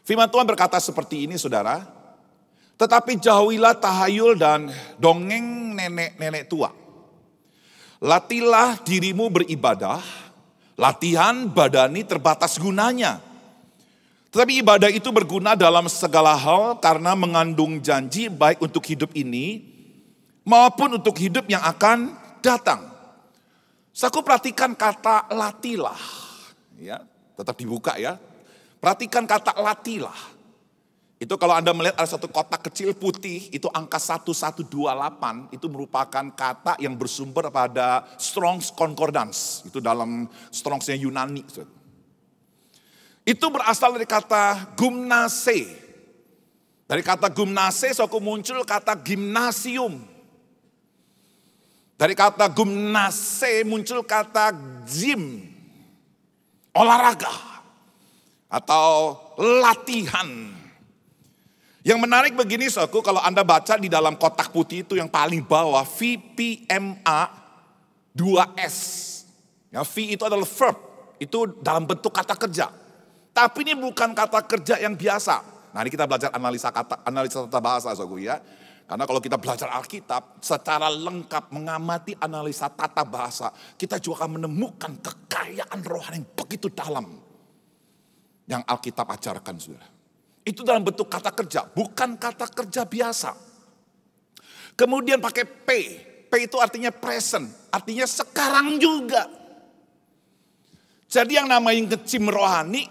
Firman Tuhan berkata seperti ini saudara. Tetapi jauhilah tahayul dan dongeng nenek-nenek tua. Latilah dirimu beribadah. Latihan badani terbatas gunanya. Tetapi ibadah itu berguna dalam segala hal karena mengandung janji baik untuk hidup ini maupun untuk hidup yang akan datang. Aku perhatikan kata latilah. Ya, tetap dibuka ya. Perhatikan kata latilah. Itu kalau Anda melihat ada satu kotak kecil putih, itu angka 1128, itu merupakan kata yang bersumber pada Strong's Concordance. Itu dalam Strong's-nya Yunani. Itu berasal dari kata gymnase. Dari kata gymnase, muncul kata gimnasium. Dari kata gymnase muncul kata gym, olahraga atau latihan. Yang menarik begini saudaraku, kalau Anda baca di dalam kotak putih itu yang paling bawah, VPMA 2S. Ya, V itu adalah verb, itu dalam bentuk kata kerja. Tapi ini bukan kata kerja yang biasa. Nah, ini kita belajar analisa tata bahasa saudaraku ya. Karena kalau kita belajar Alkitab secara lengkap mengamati analisa tata bahasa, kita juga akan menemukan kekayaan rohani yang begitu dalam yang Alkitab ajarkan, saudara. Itu dalam bentuk kata kerja, bukan kata kerja biasa. Kemudian pakai P. P itu artinya present, artinya sekarang juga. Jadi yang namanya ngecim rohani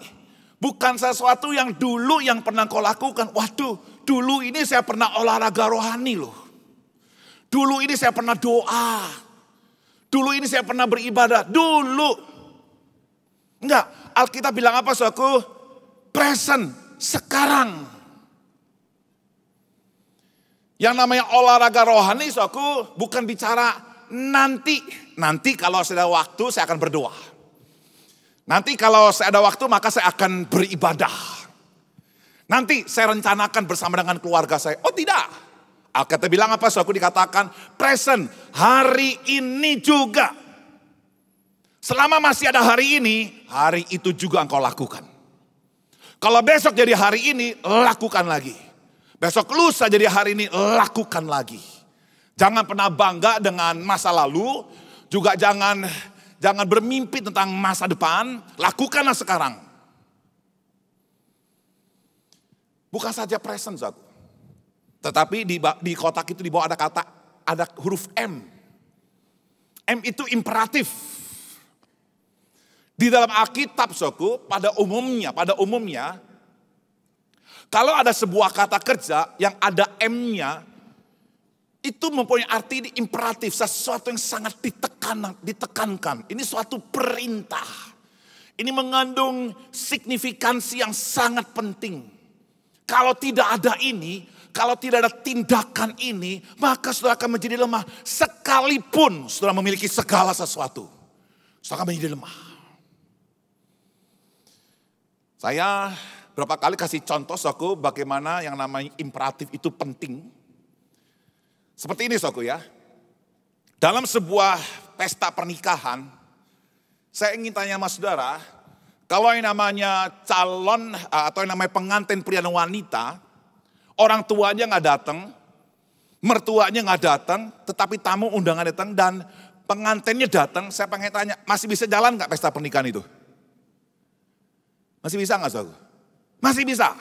bukan sesuatu yang dulu yang pernah kau lakukan. Waduh, dulu ini saya pernah olahraga rohani loh. Dulu ini saya pernah doa. Dulu ini saya pernah beribadah. Dulu. Enggak, Alkitab bilang apa saudaraku? Present. Sekarang. Yang namanya olahraga rohani, saudaraku, bukan bicara nanti. Nanti kalau saya ada waktu, saya akan berdoa. Nanti kalau saya ada waktu, maka saya akan beribadah. Nanti saya rencanakan bersama dengan keluarga saya. Oh tidak. Alkitab bilang apa, saudaraku, dikatakan present. Hari ini juga. Selama masih ada hari ini, hari itu juga engkau lakukan. Kalau besok jadi hari ini, lakukan lagi. Besok lusa jadi hari ini, lakukan lagi. Jangan pernah bangga dengan masa lalu. Juga jangan bermimpi tentang masa depan. Lakukanlah sekarang. Bukan saja present, saudara. Tetapi di kotak itu di bawah ada huruf M. M itu imperatif. Di dalam Alkitab, saudaraku, pada umumnya, kalau ada sebuah kata kerja yang ada M-nya, itu mempunyai arti di imperatif, sesuatu yang sangat ditekankan. Ini suatu perintah. Ini mengandung signifikansi yang sangat penting. Kalau tidak ada ini, kalau tidak ada tindakan ini, maka saudara akan menjadi lemah. Sekalipun saudara memiliki segala sesuatu, saudara akan menjadi lemah. Saya berapa kali kasih contoh, saudaraku, bagaimana yang namanya imperatif itu penting. Seperti ini, saudaraku ya. Dalam sebuah pesta pernikahan, saya ingin tanya sama saudara, kalau yang namanya calon atau yang namanya pengantin pria dan wanita, orang tuanya nggak datang, mertuanya nggak datang, tetapi tamu undangan datang dan pengantinnya datang, saya pengen tanya, masih bisa jalan nggak pesta pernikahan itu? Masih bisa nggak, saudara? Masih bisa.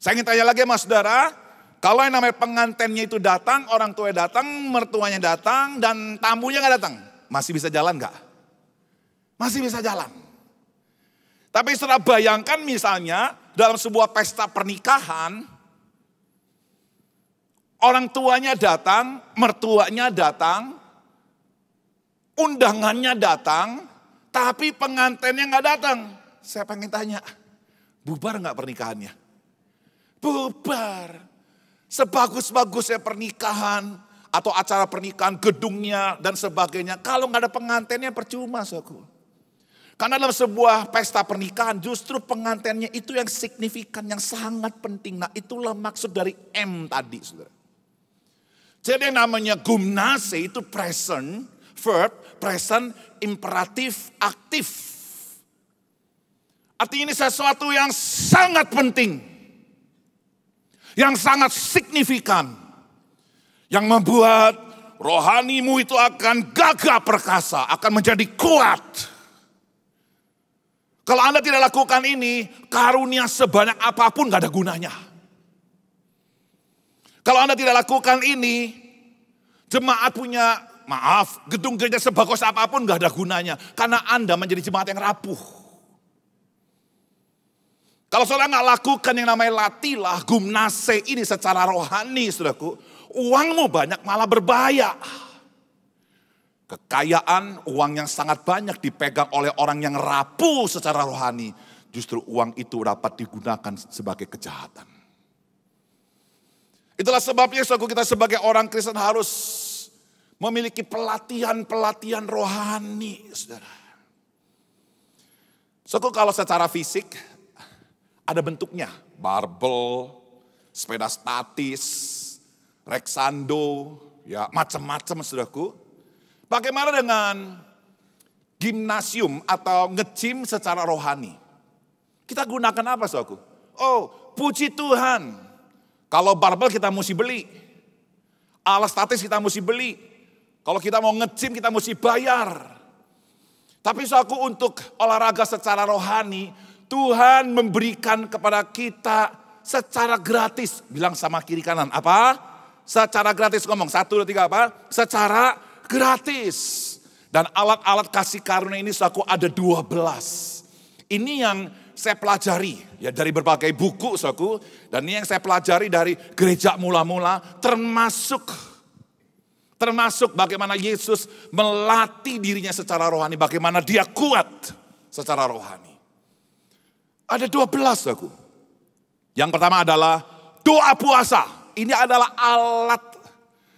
Saya ingin tanya lagi sama saudara, kalau yang namanya pengantinnya itu datang, orang tuanya datang, mertuanya datang, dan tamunya nggak datang, masih bisa jalan nggak? Masih bisa jalan. Tapi saudara bayangkan misalnya dalam sebuah pesta pernikahan, orang tuanya datang, mertuanya datang, undangannya datang, tapi pengantinnya nggak datang. Saya pengen tanya, bubar nggak pernikahannya? Bubar. Sebagus-bagusnya pernikahan atau acara pernikahan, gedungnya dan sebagainya, kalau nggak ada pengantinnya percuma, saudaraku. Karena dalam sebuah pesta pernikahan justru pengantinnya itu yang signifikan, yang sangat penting. Nah, itulah maksud dari M tadi, saudara. Jadi yang namanya gymnase itu present, verb, present, imperatif, aktif. Artinya ini sesuatu yang sangat penting. Yang sangat signifikan. Yang membuat rohanimu itu akan gagah perkasa, akan menjadi kuat. Kalau Anda tidak lakukan ini, karunia sebanyak apapun gak ada gunanya. Kalau Anda tidak lakukan ini, jemaat punya, gedung gereja sebagus apapun gak ada gunanya. Karena Anda menjadi jemaat yang rapuh. Kalau saudara nggak lakukan yang namanya latilah gumnase ini secara rohani, saudaraku, uangmu banyak malah berbahaya. Kekayaan, uang yang sangat banyak dipegang oleh orang yang rapuh secara rohani. Justru uang itu dapat digunakan sebagai kejahatan. Itulah sebabnya saudaraku, kita sebagai orang Kristen harus memiliki pelatihan-pelatihan rohani, saudara. Saudaraku, kalau secara fisik ada bentuknya. Barbel, sepeda statis, reksando, ya macam-macam, saudaraku. Bagaimana dengan gimnasium atau nge-gym secara rohani? Kita gunakan apa, saudaraku? Oh, puji Tuhan. Kalau barbel kita mesti beli. Alat statis kita mesti beli. Kalau kita mau nge-gym kita mesti bayar. Tapi saudaraku, untuk olahraga secara rohani, Tuhan memberikan kepada kita secara gratis. Bilang sama kiri kanan, apa? Secara gratis, ngomong 1, 2, 3 apa? Secara gratis. Dan alat-alat kasih karunia ini saudaraku ada 12. Ini yang saya pelajari ya dari berbagai buku, saudaraku. Dan ini yang saya pelajari dari gereja mula-mula, termasuk bagaimana Yesus melatih dirinya secara rohani, bagaimana dia kuat secara rohani. Ada 12, saudaraku. Yang pertama adalah doa puasa. Ini adalah alat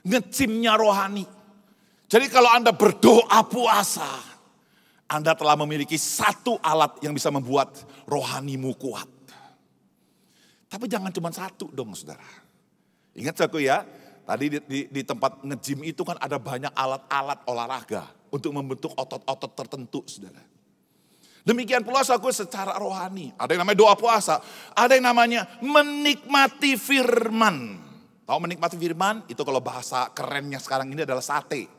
nge-gymnya rohani. Jadi kalau Anda berdoa puasa, Anda telah memiliki satu alat yang bisa membuat rohanimu kuat. Tapi jangan cuma satu dong, saudara. Ingat saudaraku ya, tadi di tempat nge-gym itu kan ada banyak alat-alat olahraga untuk membentuk otot-otot tertentu, saudara. Demikian pula saudaraku secara rohani. Ada yang namanya doa puasa, ada yang namanya menikmati firman. Tahu menikmati firman? Itu kalau bahasa kerennya sekarang ini adalah sate.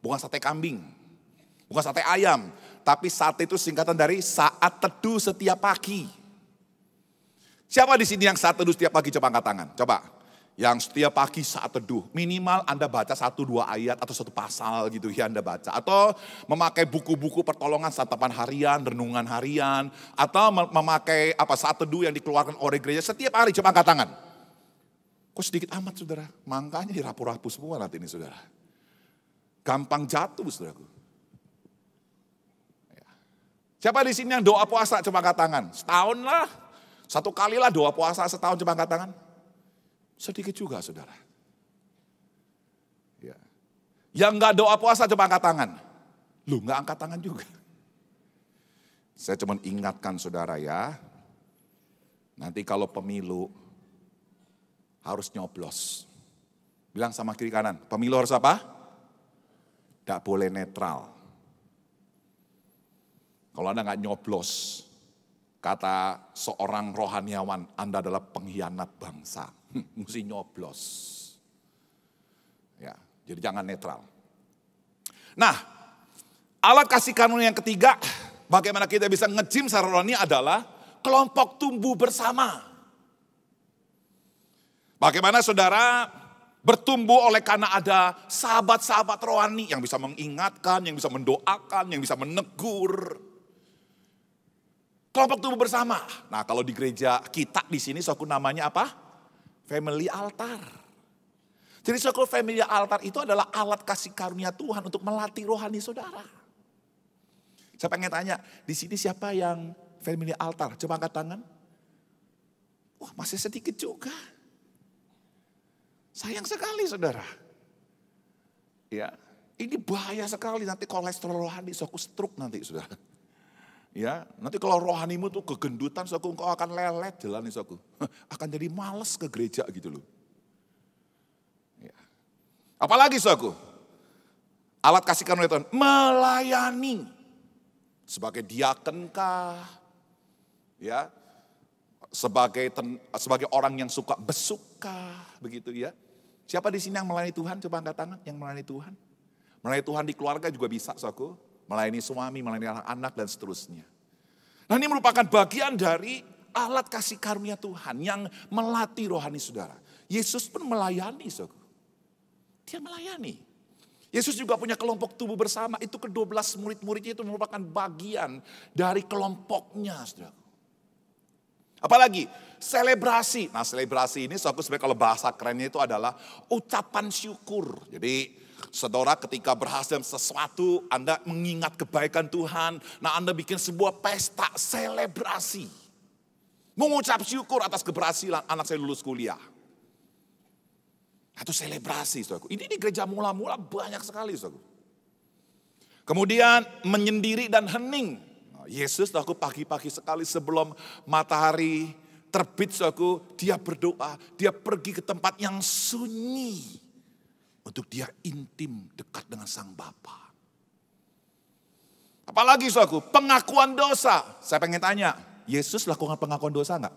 Bukan sate kambing, bukan sate ayam. Tapi sate itu singkatan dari saat teduh setiap pagi. Siapa di sini yang saat teduh setiap pagi? Coba angkat tangan, coba. Yang setiap pagi saat teduh, minimal Anda baca 1-2 ayat atau 1 pasal gitu ya Anda baca. Atau memakai buku-buku pertolongan santapan harian, renungan harian. Atau memakai saat teduh yang dikeluarkan oleh gereja setiap hari. Coba angkat tangan. Kok sedikit amat, saudara? Makanya dirapu-rapu semua nanti ini, saudara. Gampang jatuh, saudaraku. Ya. Siapa di sini yang doa puasa? Coba angkat tangan. Setahun lah. 1 kali lah doa puasa setahun, coba angkat tangan. Sedikit juga, saudara. Ya. Yang enggak doa puasa, coba angkat tangan. Lu enggak angkat tangan juga. Saya cuma ingatkan saudara ya. Nanti kalau pemilu harus nyoblos. Bilang sama kiri kanan, pemilu harus apa? Tidak boleh netral. Kalau Anda nggak nyoblos, kata seorang rohaniawan, Anda adalah pengkhianat bangsa. Mesti nyoblos. Ya, jadi jangan netral. Nah, alat kasih karunia yang ketiga, bagaimana kita bisa nge-gym secara rohani adalah kelompok tumbuh bersama. Bagaimana saudara bertumbuh oleh karena ada sahabat-sahabat rohani yang bisa mengingatkan, yang bisa mendoakan, yang bisa menegur. Kelompok tumbuh bersama. Nah, kalau di gereja kita di sini suku namanya apa? Family altar. Jadi suku family altar itu adalah alat kasih karunia Tuhan untuk melatih rohani saudara. Saya pengen tanya, di sini siapa yang family altar? Coba angkat tangan. Wah, masih sedikit juga. Sayang sekali, saudara. Ya, ini bahaya sekali, nanti kolesterol rohani, suku stroke nanti, saudara. Ya, nanti kalau rohanimu tuh kegendutan, suku engkau akan lelet jalan nih, suku. Akan jadi malas ke gereja gitu loh. Ya. Apalagi, suku? Alat kasih karunia Tuhan, melayani. Sebagai diaken kah? Ya, sebagai orang yang suka besukah, begitu ya. Siapa di sini yang melayani Tuhan? Coba angkat tangan yang melayani Tuhan. Melayani Tuhan di keluarga juga bisa, saudaraku. Melayani suami, melayani anak-anak dan seterusnya. Nah, ini merupakan bagian dari alat kasih karunia Tuhan yang melatih rohani saudara. Yesus pun melayani, saudaraku. Dia melayani. Yesus juga punya kelompok tubuh bersama. Itu ke-12 murid-muridnya itu merupakan bagian dari kelompoknya, saudaraku. Apalagi selebrasi. Nah, selebrasi ini saudara sebenarnya kalau bahasa kerennya itu adalah ucapan syukur. Jadi saudara ketika berhasil sesuatu, Anda mengingat kebaikan Tuhan. Nah, Anda bikin sebuah pesta selebrasi. Mengucap syukur atas keberhasilan anak saya lulus kuliah. Itu selebrasi, saudara. Ini di gereja mula-mula banyak sekali, saudara. Kemudian menyendiri dan hening. Nah, Yesus, saudara, pagi-pagi sekali sebelum matahari terbit, saudara, dia berdoa. Dia pergi ke tempat yang sunyi. Untuk dia intim dekat dengan Sang Bapa. Apalagi, saudara, pengakuan dosa. Saya pengen tanya, Yesus lakukan pengakuan dosa enggak?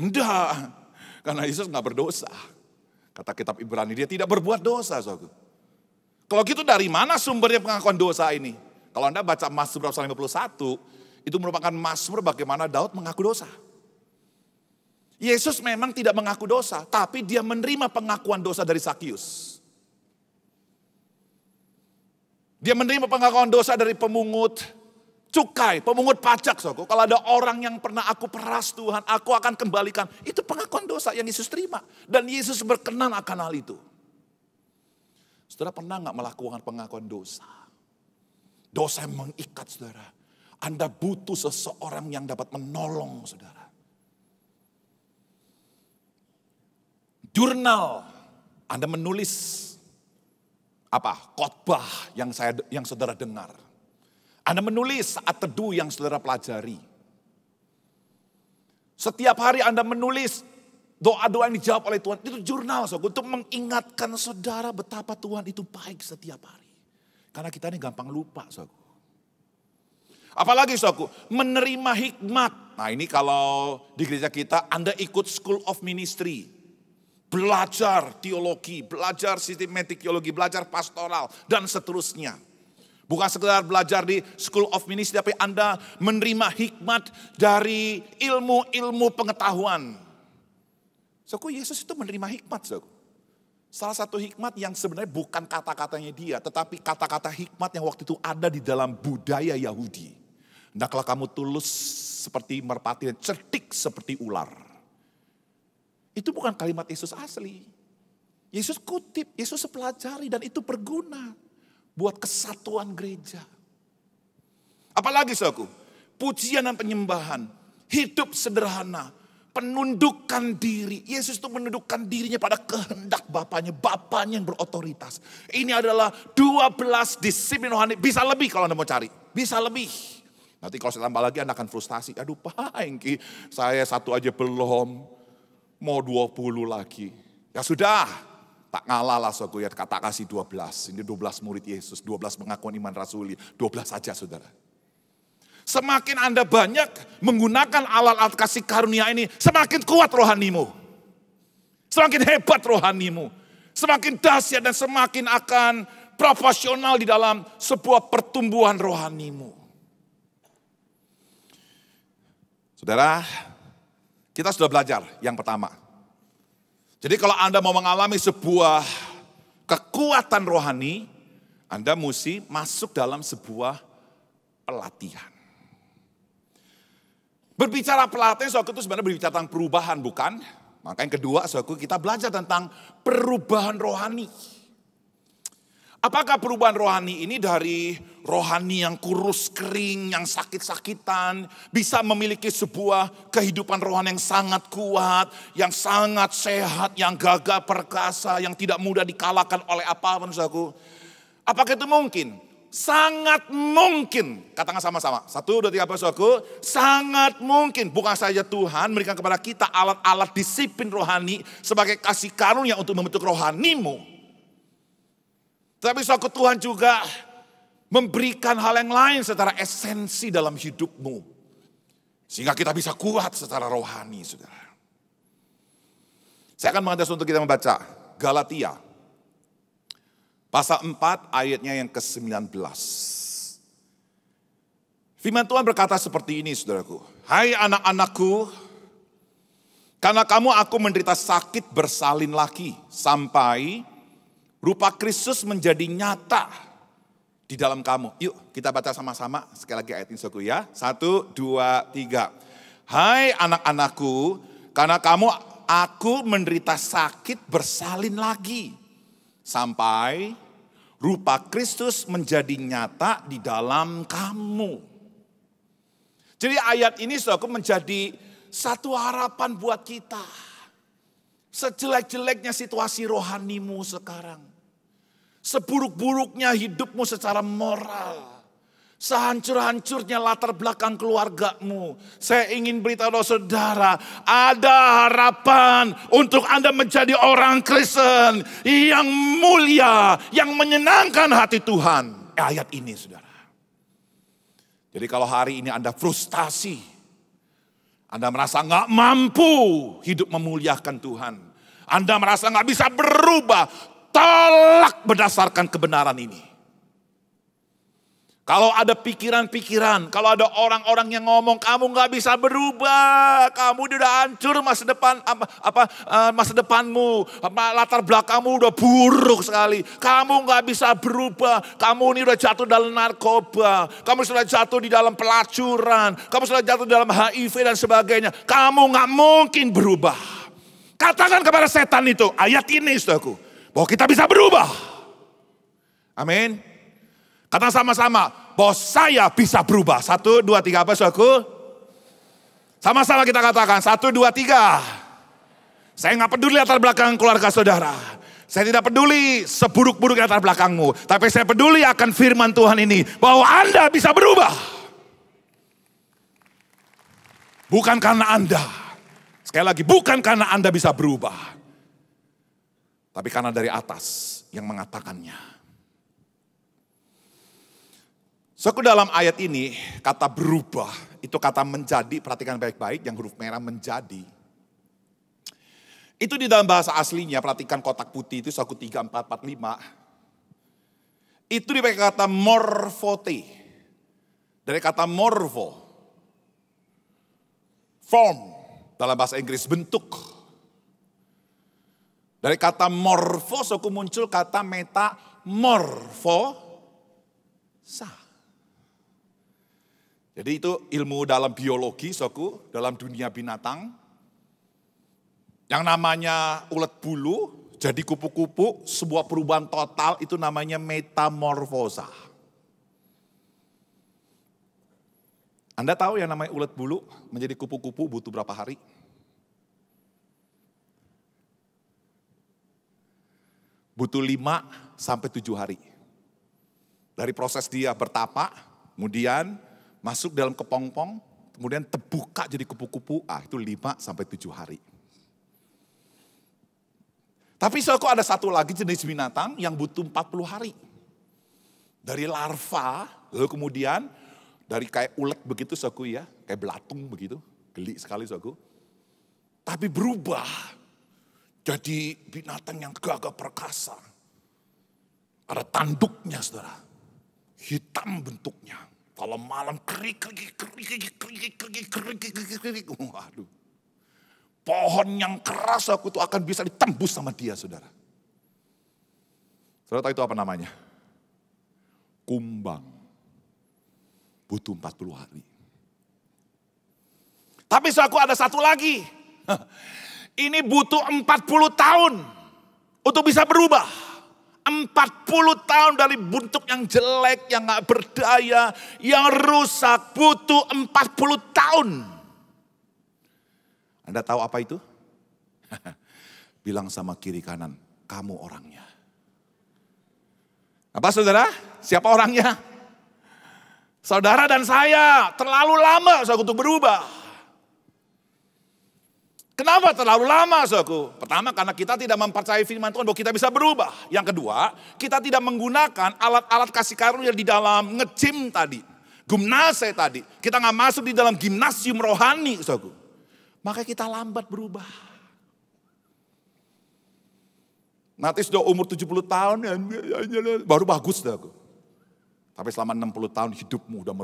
Enggak. Karena Yesus enggak berdosa. Kata kitab Ibrani, dia tidak berbuat dosa, saudara. Kalau gitu dari mana sumbernya pengakuan dosa ini? Kalau Anda baca Mazmur 51, itu merupakan Mazmur bagaimana Daud mengaku dosa. Yesus memang tidak mengaku dosa, tapi dia menerima pengakuan dosa dari Sakius. Dia menerima pengakuan dosa dari pemungut cukai, pemungut pajak. Saudara. Kalau ada orang yang pernah aku peras Tuhan, aku akan kembalikan. Itu pengakuan dosa yang Yesus terima. Dan Yesus berkenan akan hal itu. Saudara pernah gak melakukan pengakuan dosa? Dosa yang mengikat, saudara. Anda butuh seseorang yang dapat menolong, saudara. Jurnal, Anda menulis khotbah yang saudara dengar. Anda menulis saat teduh yang saudara pelajari. Setiap hari Anda menulis doa-doa yang dijawab oleh Tuhan. Itu jurnal, saudara, untuk mengingatkan saudara betapa Tuhan itu baik setiap hari. Karena kita ini gampang lupa, saudara. Apalagi, saudara, menerima hikmat. Nah, ini kalau di gereja kita Anda ikut School of Ministry. Belajar teologi, belajar sistematik teologi, belajar pastoral, dan seterusnya. Bukan sekedar belajar di School of Ministry, tapi Anda menerima hikmat dari ilmu-ilmu pengetahuan. Saudara, Yesus itu menerima hikmat, saudara. Salah satu hikmat yang sebenarnya bukan kata-katanya dia, tetapi kata-kata hikmat yang waktu itu ada di dalam budaya Yahudi. Hendaklah kamu tulus seperti merpati dan cerdik seperti ular. Itu bukan kalimat Yesus asli. Yesus kutip, Yesus pelajari, dan itu berguna buat kesatuan gereja. Apalagi, saudara, pujian dan penyembahan, hidup sederhana, penundukan diri. Yesus itu menundukkan dirinya pada kehendak Bapaknya yang berotoritas. Ini adalah 12 disiplin rohani. Bisa lebih kalau Anda mau cari, bisa lebih. Nanti kalau saya tambah lagi Anda akan frustasi. Aduh Pak Engki, saya satu aja belum. Mau 20 lagi. Ya sudah, tak ngalah lah saudara, kata kasih 12. Ini 12 murid Yesus, 12 pengakuan iman rasuli, 12 saja saudara. Semakin Anda banyak menggunakan alat-alat kasih karunia ini, semakin kuat rohanimu. Semakin hebat rohanimu. Semakin dahsyat dan semakin akan profesional di dalam sebuah pertumbuhan rohanimu. Saudara, kita sudah belajar yang pertama. Jadi kalau Anda mau mengalami sebuah kekuatan rohani, Anda mesti masuk dalam sebuah pelatihan. Berbicara pelatihan, saudara, itu sebenarnya berbicara tentang perubahan, bukan? Maka yang kedua, saudara, kita belajar tentang perubahan rohani. Apakah perubahan rohani ini dari rohani yang kurus kering, yang sakit-sakitan, bisa memiliki sebuah kehidupan rohani yang sangat kuat, yang sangat sehat, yang gagah perkasa, yang tidak mudah dikalahkan oleh apapun, saudaraku? Apakah itu mungkin? Sangat mungkin. Katakan sama-sama. 1, 2, 3, saudaraku. Sangat mungkin. Bukan saja Tuhan memberikan kepada kita alat-alat disiplin rohani sebagai kasih karunia untuk membentuk rohanimu. Tapi suatu Tuhan juga memberikan hal yang lain secara esensi dalam hidupmu. Sehingga kita bisa kuat secara rohani, saudara. Saya akan mengajak untuk kita membaca Galatia. Pasal 4 ayatnya yang ke-19. Firman Tuhan berkata seperti ini, saudaraku. Hai anak-anakku, karena kamu aku menderita sakit bersalin lagi sampai rupa Kristus menjadi nyata di dalam kamu. Yuk kita baca sama-sama sekali lagi ayat ini, saudaraku ya. 1, 2, 3. Hai anak-anakku, karena aku menderita sakit bersalin lagi. Sampai rupa Kristus menjadi nyata di dalam kamu. Jadi ayat ini saudaraku menjadi satu harapan buat kita. Sejelek-jeleknya situasi rohanimu sekarang. Seburuk-buruknya hidupmu secara moral. Sehancur-hancurnya latar belakang keluargamu. Saya ingin beritahu saudara, ada harapan untuk Anda menjadi orang Kristen yang mulia, yang menyenangkan hati Tuhan. Ayat ini saudara. Jadi kalau hari ini Anda frustasi, Anda merasa nggak mampu hidup memuliakan Tuhan. Anda merasa nggak bisa berubah, tolak berdasarkan kebenaran ini. Kalau ada pikiran-pikiran, kalau ada orang-orang yang ngomong kamu nggak bisa berubah, kamu udah hancur masa depanmu, latar belakangmu udah buruk sekali, kamu nggak bisa berubah, kamu ini udah jatuh dalam narkoba, kamu sudah jatuh di dalam pelacuran, kamu sudah jatuh dalam HIV dan sebagainya, kamu nggak mungkin berubah. Katakan kepada setan itu, ayat ini saudaraku, bahwa kita bisa berubah. Amin. Kata sama-sama, bahwa saya bisa berubah. 1, 2, 3 apa saudaraku? Sama-sama kita katakan, 1, 2, 3. Saya nggak peduli latar belakang keluarga saudara. Saya tidak peduli seburuk-buruk latar belakangmu. Tapi saya peduli akan firman Tuhan ini. Bahwa Anda bisa berubah. Bukan karena Anda. Sekali lagi, bukan karena Anda bisa berubah. Tapi karena dari atas yang mengatakannya. Dalam ayat ini, kata berubah, itu kata menjadi, perhatikan baik-baik, yang huruf merah menjadi. Itu di dalam bahasa aslinya, perhatikan kotak putih itu, 1, 3, 4, 4, 5. Itu dipakai kata morphote. Dari kata morpho. Form, dalam bahasa Inggris, bentuk. Dari kata morpho, muncul kata metamorphosa. Jadi itu ilmu dalam biologi, dalam dunia binatang. Yang namanya ulet bulu, jadi kupu-kupu, sebuah perubahan total itu namanya metamorfosa. Anda tahu yang namanya ulet bulu menjadi kupu-kupu butuh berapa hari? Butuh 5 sampai 7 hari. Dari proses dia bertapak, kemudian masuk dalam kepompong, kemudian terbuka jadi kupu-kupu, itu 5 sampai 7 hari. Tapi saudaraku ada satu lagi jenis binatang yang butuh 40 hari. Dari larva, lalu kemudian dari kayak ulet begitu saudaraku ya, kayak belatung begitu, geli sekali saudaraku. Tapi berubah jadi binatang yang gagah perkasa. Ada tanduknya saudara, hitam bentuknya. Kalau malam kerik. Waduh. Pohon yang keras aku tuh akan bisa ditembus sama dia saudara. Saudara tahu itu apa namanya? Kumbang. Butuh 40 hari. Tapi aku ada satu lagi. Ini butuh 40 tahun untuk bisa berubah. 40 tahun dari bentuk yang jelek, yang gak berdaya, yang rusak, butuh 40 tahun. Anda tahu apa itu? Bilang sama kiri kanan, kamu orangnya. Apa saudara? Siapa orangnya? Saudara dan saya terlalu lama untuk berubah. Kenapa terlalu lama saudaraku? Pertama karena kita tidak mempercayai firman Tuhan bahwa kita bisa berubah. Yang kedua, kita tidak menggunakan alat-alat kasih karunia di dalam nge-gym tadi. Gimnase tadi. Kita gak masuk di dalam gimnasium rohani saudaraku. Maka kita lambat berubah. Nanti sudah umur 70 tahun, baru bagus saudaraku. Tapi selama 60 tahun hidupmu udah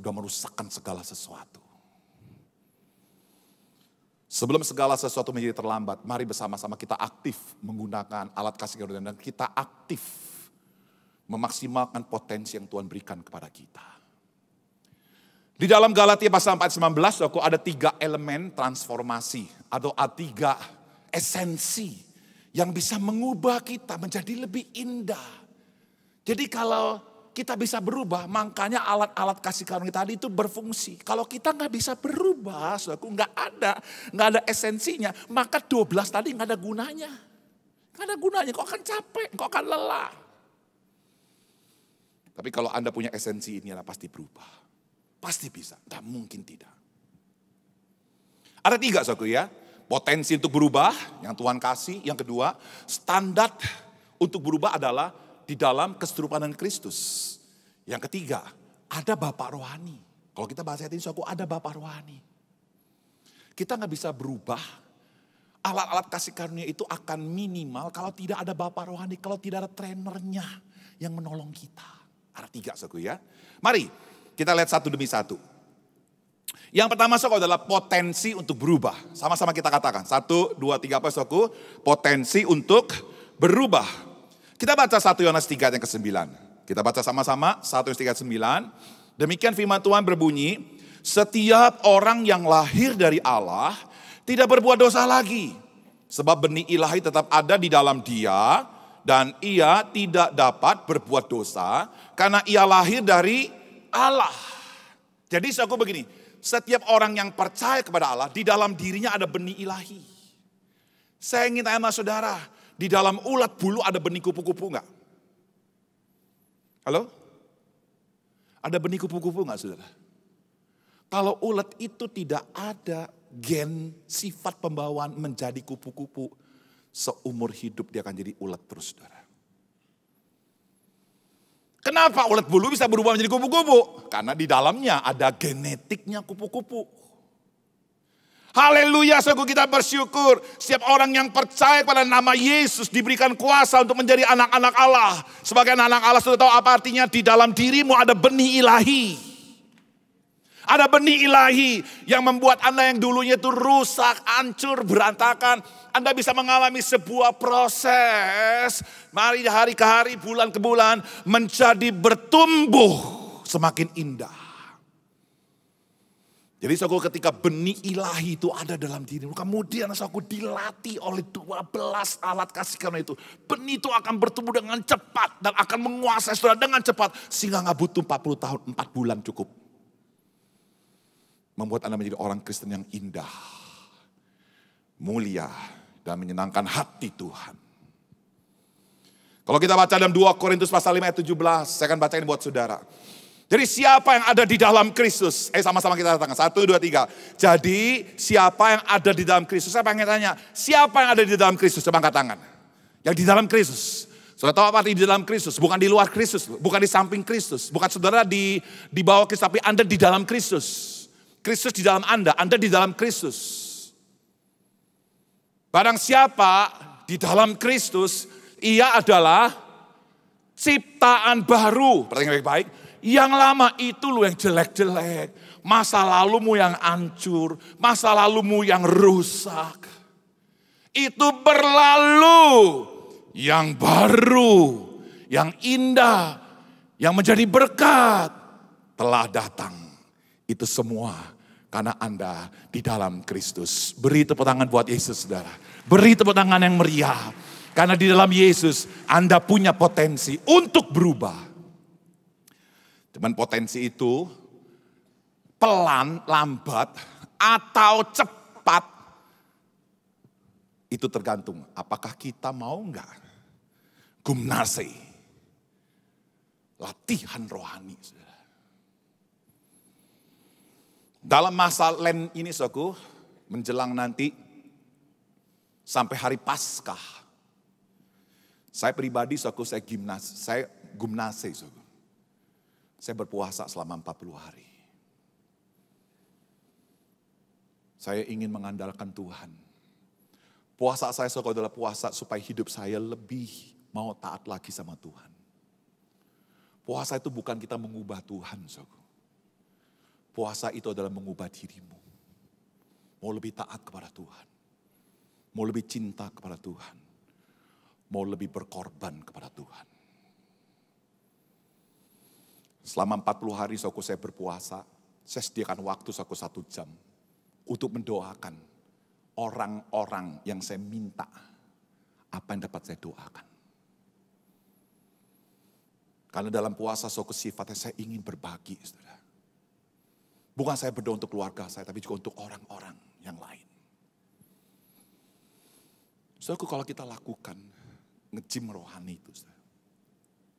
merusakkan segala sesuatu. Sebelum segala sesuatu menjadi terlambat, mari bersama-sama kita aktif menggunakan alat kasih karunia dan kita aktif memaksimalkan potensi yang Tuhan berikan kepada kita. Di dalam Galatia pasal 4:19, saudaraku, ada 3 elemen transformasi atau 3 esensi yang bisa mengubah kita menjadi lebih indah. Jadi kalau kita bisa berubah, makanya alat-alat kasih karunia tadi itu berfungsi. Kalau kita nggak bisa berubah, saudaraku, nggak ada esensinya, maka 12 tadi nggak ada gunanya. Nggak ada gunanya, kok akan capek, kok akan lelah. Tapi kalau Anda punya esensi ini, Anda pasti berubah. Pasti bisa, tak mungkin tidak. Ada 3, saudaraku ya. Potensi untuk berubah, yang Tuhan kasih. Yang kedua, standar untuk berubah adalah di dalam keserupaan dengan Kristus. Yang ketiga, ada Bapak rohani. Kalau kita bahas ini, saudaraku, ada Bapak rohani. Kita nggak bisa berubah, alat-alat kasih karunia itu akan minimal kalau tidak ada Bapak rohani, kalau tidak ada trainernya yang menolong kita. Ada 3, saudaraku ya. Mari kita lihat satu demi satu. Yang pertama, saudaraku, adalah potensi untuk berubah. Sama-sama kita katakan. 1, 2, 3, apa saudaraku? Potensi untuk berubah. Kita baca 1 Yohanes 3 yang ke-9. Kita baca sama-sama 1 Yohanes 3:9. Demikian firman Tuhan berbunyi, setiap orang yang lahir dari Allah tidak berbuat dosa lagi. Sebab benih ilahi tetap ada di dalam dia dan ia tidak dapat berbuat dosa karena ia lahir dari Allah. Jadi saudaraku begini, setiap orang yang percaya kepada Allah, di dalam dirinya ada benih ilahi. Saya ingin tanya sama saudara, di dalam ulat bulu ada benih kupu-kupu enggak? Halo? Ada benih kupu-kupu enggak, saudara? Kalau ulat itu tidak ada gen sifat pembawaan menjadi kupu-kupu, seumur hidup dia akan jadi ulat terus, saudara. Kenapa ulat bulu bisa berubah menjadi kupu-kupu? Karena di dalamnya ada genetiknya kupu-kupu. Haleluya, saudaraku, kita bersyukur. Setiap orang yang percaya pada nama Yesus diberikan kuasa untuk menjadi anak-anak Allah. Sebagai anak Allah, sudah tahu apa artinya? Di dalam dirimu ada benih ilahi. Ada benih ilahi yang membuat Anda yang dulunya itu rusak, hancur, berantakan. Anda bisa mengalami sebuah proses. Mari hari ke hari, bulan ke bulan menjadi bertumbuh semakin indah. Jadi saudaraku, ketika benih ilahi itu ada dalam dirimu, kemudian saudaraku dilatih oleh 12 alat kasih karunia itu. Benih itu akan bertumbuh dengan cepat dan akan menguasai saudara dengan cepat. Sehingga gak butuh 40 tahun, 4 bulan cukup. Membuat Anda menjadi orang Kristen yang indah, mulia, dan menyenangkan hati Tuhan. Kalau kita baca dalam 2 Korintus pasal 5 ayat 17, saya akan bacain buat saudara. Jadi siapa yang ada di dalam Kristus? Sama-sama kita katakan, 1, 2, 3. Jadi siapa yang ada di dalam Kristus? Saya pengen tanya, siapa yang ada di dalam Kristus? Coba angkat tangan. Yang di dalam Kristus. Saudara tahu apa arti di dalam Kristus? Bukan di luar Kristus, bukan di samping Kristus. Bukan saudara di bawah Kristus, tapi Anda di dalam Kristus. Kristus di dalam Anda di dalam Kristus. Barang siapa di dalam Kristus, ia adalah ciptaan baru. Perhatikan baik-baik. Yang lama itu lu yang jelek-jelek. Masa lalumu yang hancur. Masa lalumu yang rusak. Itu berlalu. Yang baru. Yang indah. Yang menjadi berkat. Telah datang. Itu semua karena Anda di dalam Kristus. Beri tepuk tangan buat Yesus, saudara. Beri tepuk tangan yang meriah. Karena di dalam Yesus Anda punya potensi untuk berubah. Cuman potensi itu pelan, lambat, atau cepat. Itu tergantung apakah kita mau enggak. Gumnase. Latihan rohani, saudara. Dalam masa Lent ini, saudaraku, menjelang nanti sampai hari Paskah, saya pribadi, saudaraku, saya gumnase, saudaraku. Saya berpuasa selama 40 hari. Saya ingin mengandalkan Tuhan. Puasa saya, saudaraku, adalah puasa supaya hidup saya lebih mau taat lagi sama Tuhan. Puasa itu bukan kita mengubah Tuhan, saudaraku. Puasa itu adalah mengubah dirimu. Mau lebih taat kepada Tuhan. Mau lebih cinta kepada Tuhan. Mau lebih berkorban kepada Tuhan. Selama 40 hari saya berpuasa. Saya sediakan waktu 1 jam untuk mendoakan orang-orang yang saya minta apa yang dapat saya doakan. Karena dalam puasa sifatnya saya ingin berbagi, saudara. Bukan saya berdoa untuk keluarga saya, tapi juga untuk orang-orang yang lain. Saudaraku, kalau kita lakukan nge-gym rohani itu, saudara,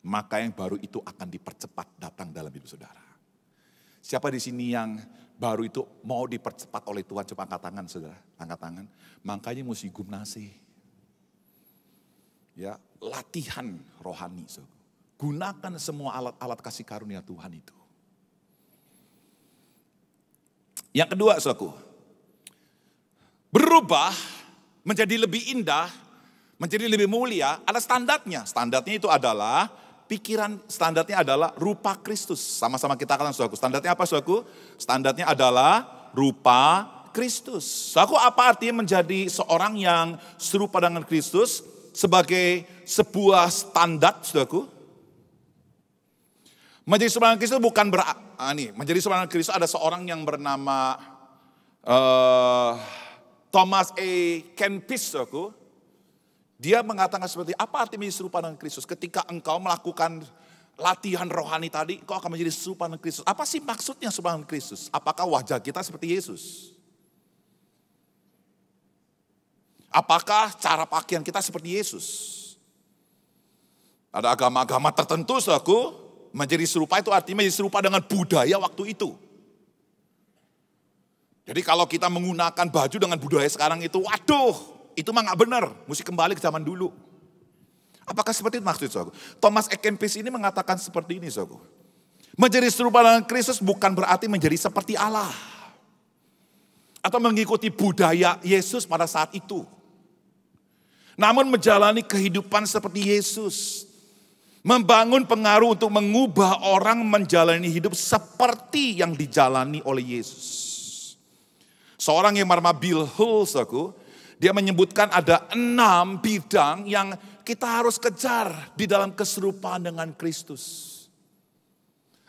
maka yang baru itu akan dipercepat datang dalam hidup saudara. Siapa di sini yang baru itu mau dipercepat oleh Tuhan? Coba angkat tangan, saudara. Angkat tangan. Makanya mesti gimnasi. Ya, latihan rohani, saudara. Gunakan semua alat-alat kasih karunia Tuhan itu. Yang kedua, saudaraku, berubah menjadi lebih indah, menjadi lebih mulia, ada standarnya. Standarnya itu adalah pikiran, standarnya adalah rupa Kristus. Sama-sama kita katakan, saudaraku. Standarnya apa, saudaraku? Standarnya adalah rupa Kristus. Saudaraku, apa artinya menjadi seorang yang serupa dengan Kristus sebagai sebuah standar, saudaraku? Menjadi seorang Kristus bukan menjadi seorang Kristus ada seorang yang bernama Thomas A. Kempis, saudaraku. Dia mengatakan seperti apa artinya menjadi serupa dengan Kristus. Ketika engkau melakukan latihan rohani tadi, engkau akan menjadi serupa dengan Kristus. Apa sih maksudnya serupa dengan Kristus? Apakah wajah kita seperti Yesus? Apakah cara pakaian kita seperti Yesus? Ada agama-agama tertentu, saudaraku, menjadi serupa itu artinya menjadi serupa dengan budaya waktu itu. Jadi kalau kita menggunakan baju dengan budaya sekarang itu, waduh, itu mah gak benar, mesti kembali ke zaman dulu. Apakah seperti itu maksud saudara? Thomas A. Kempis ini mengatakan seperti ini, saudara. Menjadi serupa dengan Kristus bukan berarti menjadi seperti Allah. Atau mengikuti budaya Yesus pada saat itu. Namun menjalani kehidupan seperti Yesus. Membangun pengaruh untuk mengubah orang menjalani hidup seperti yang dijalani oleh Yesus. Seorang yang bernama Bill Hult, dia menyebutkan ada 6 bidang yang kita harus kejar di dalam keserupaan dengan Kristus.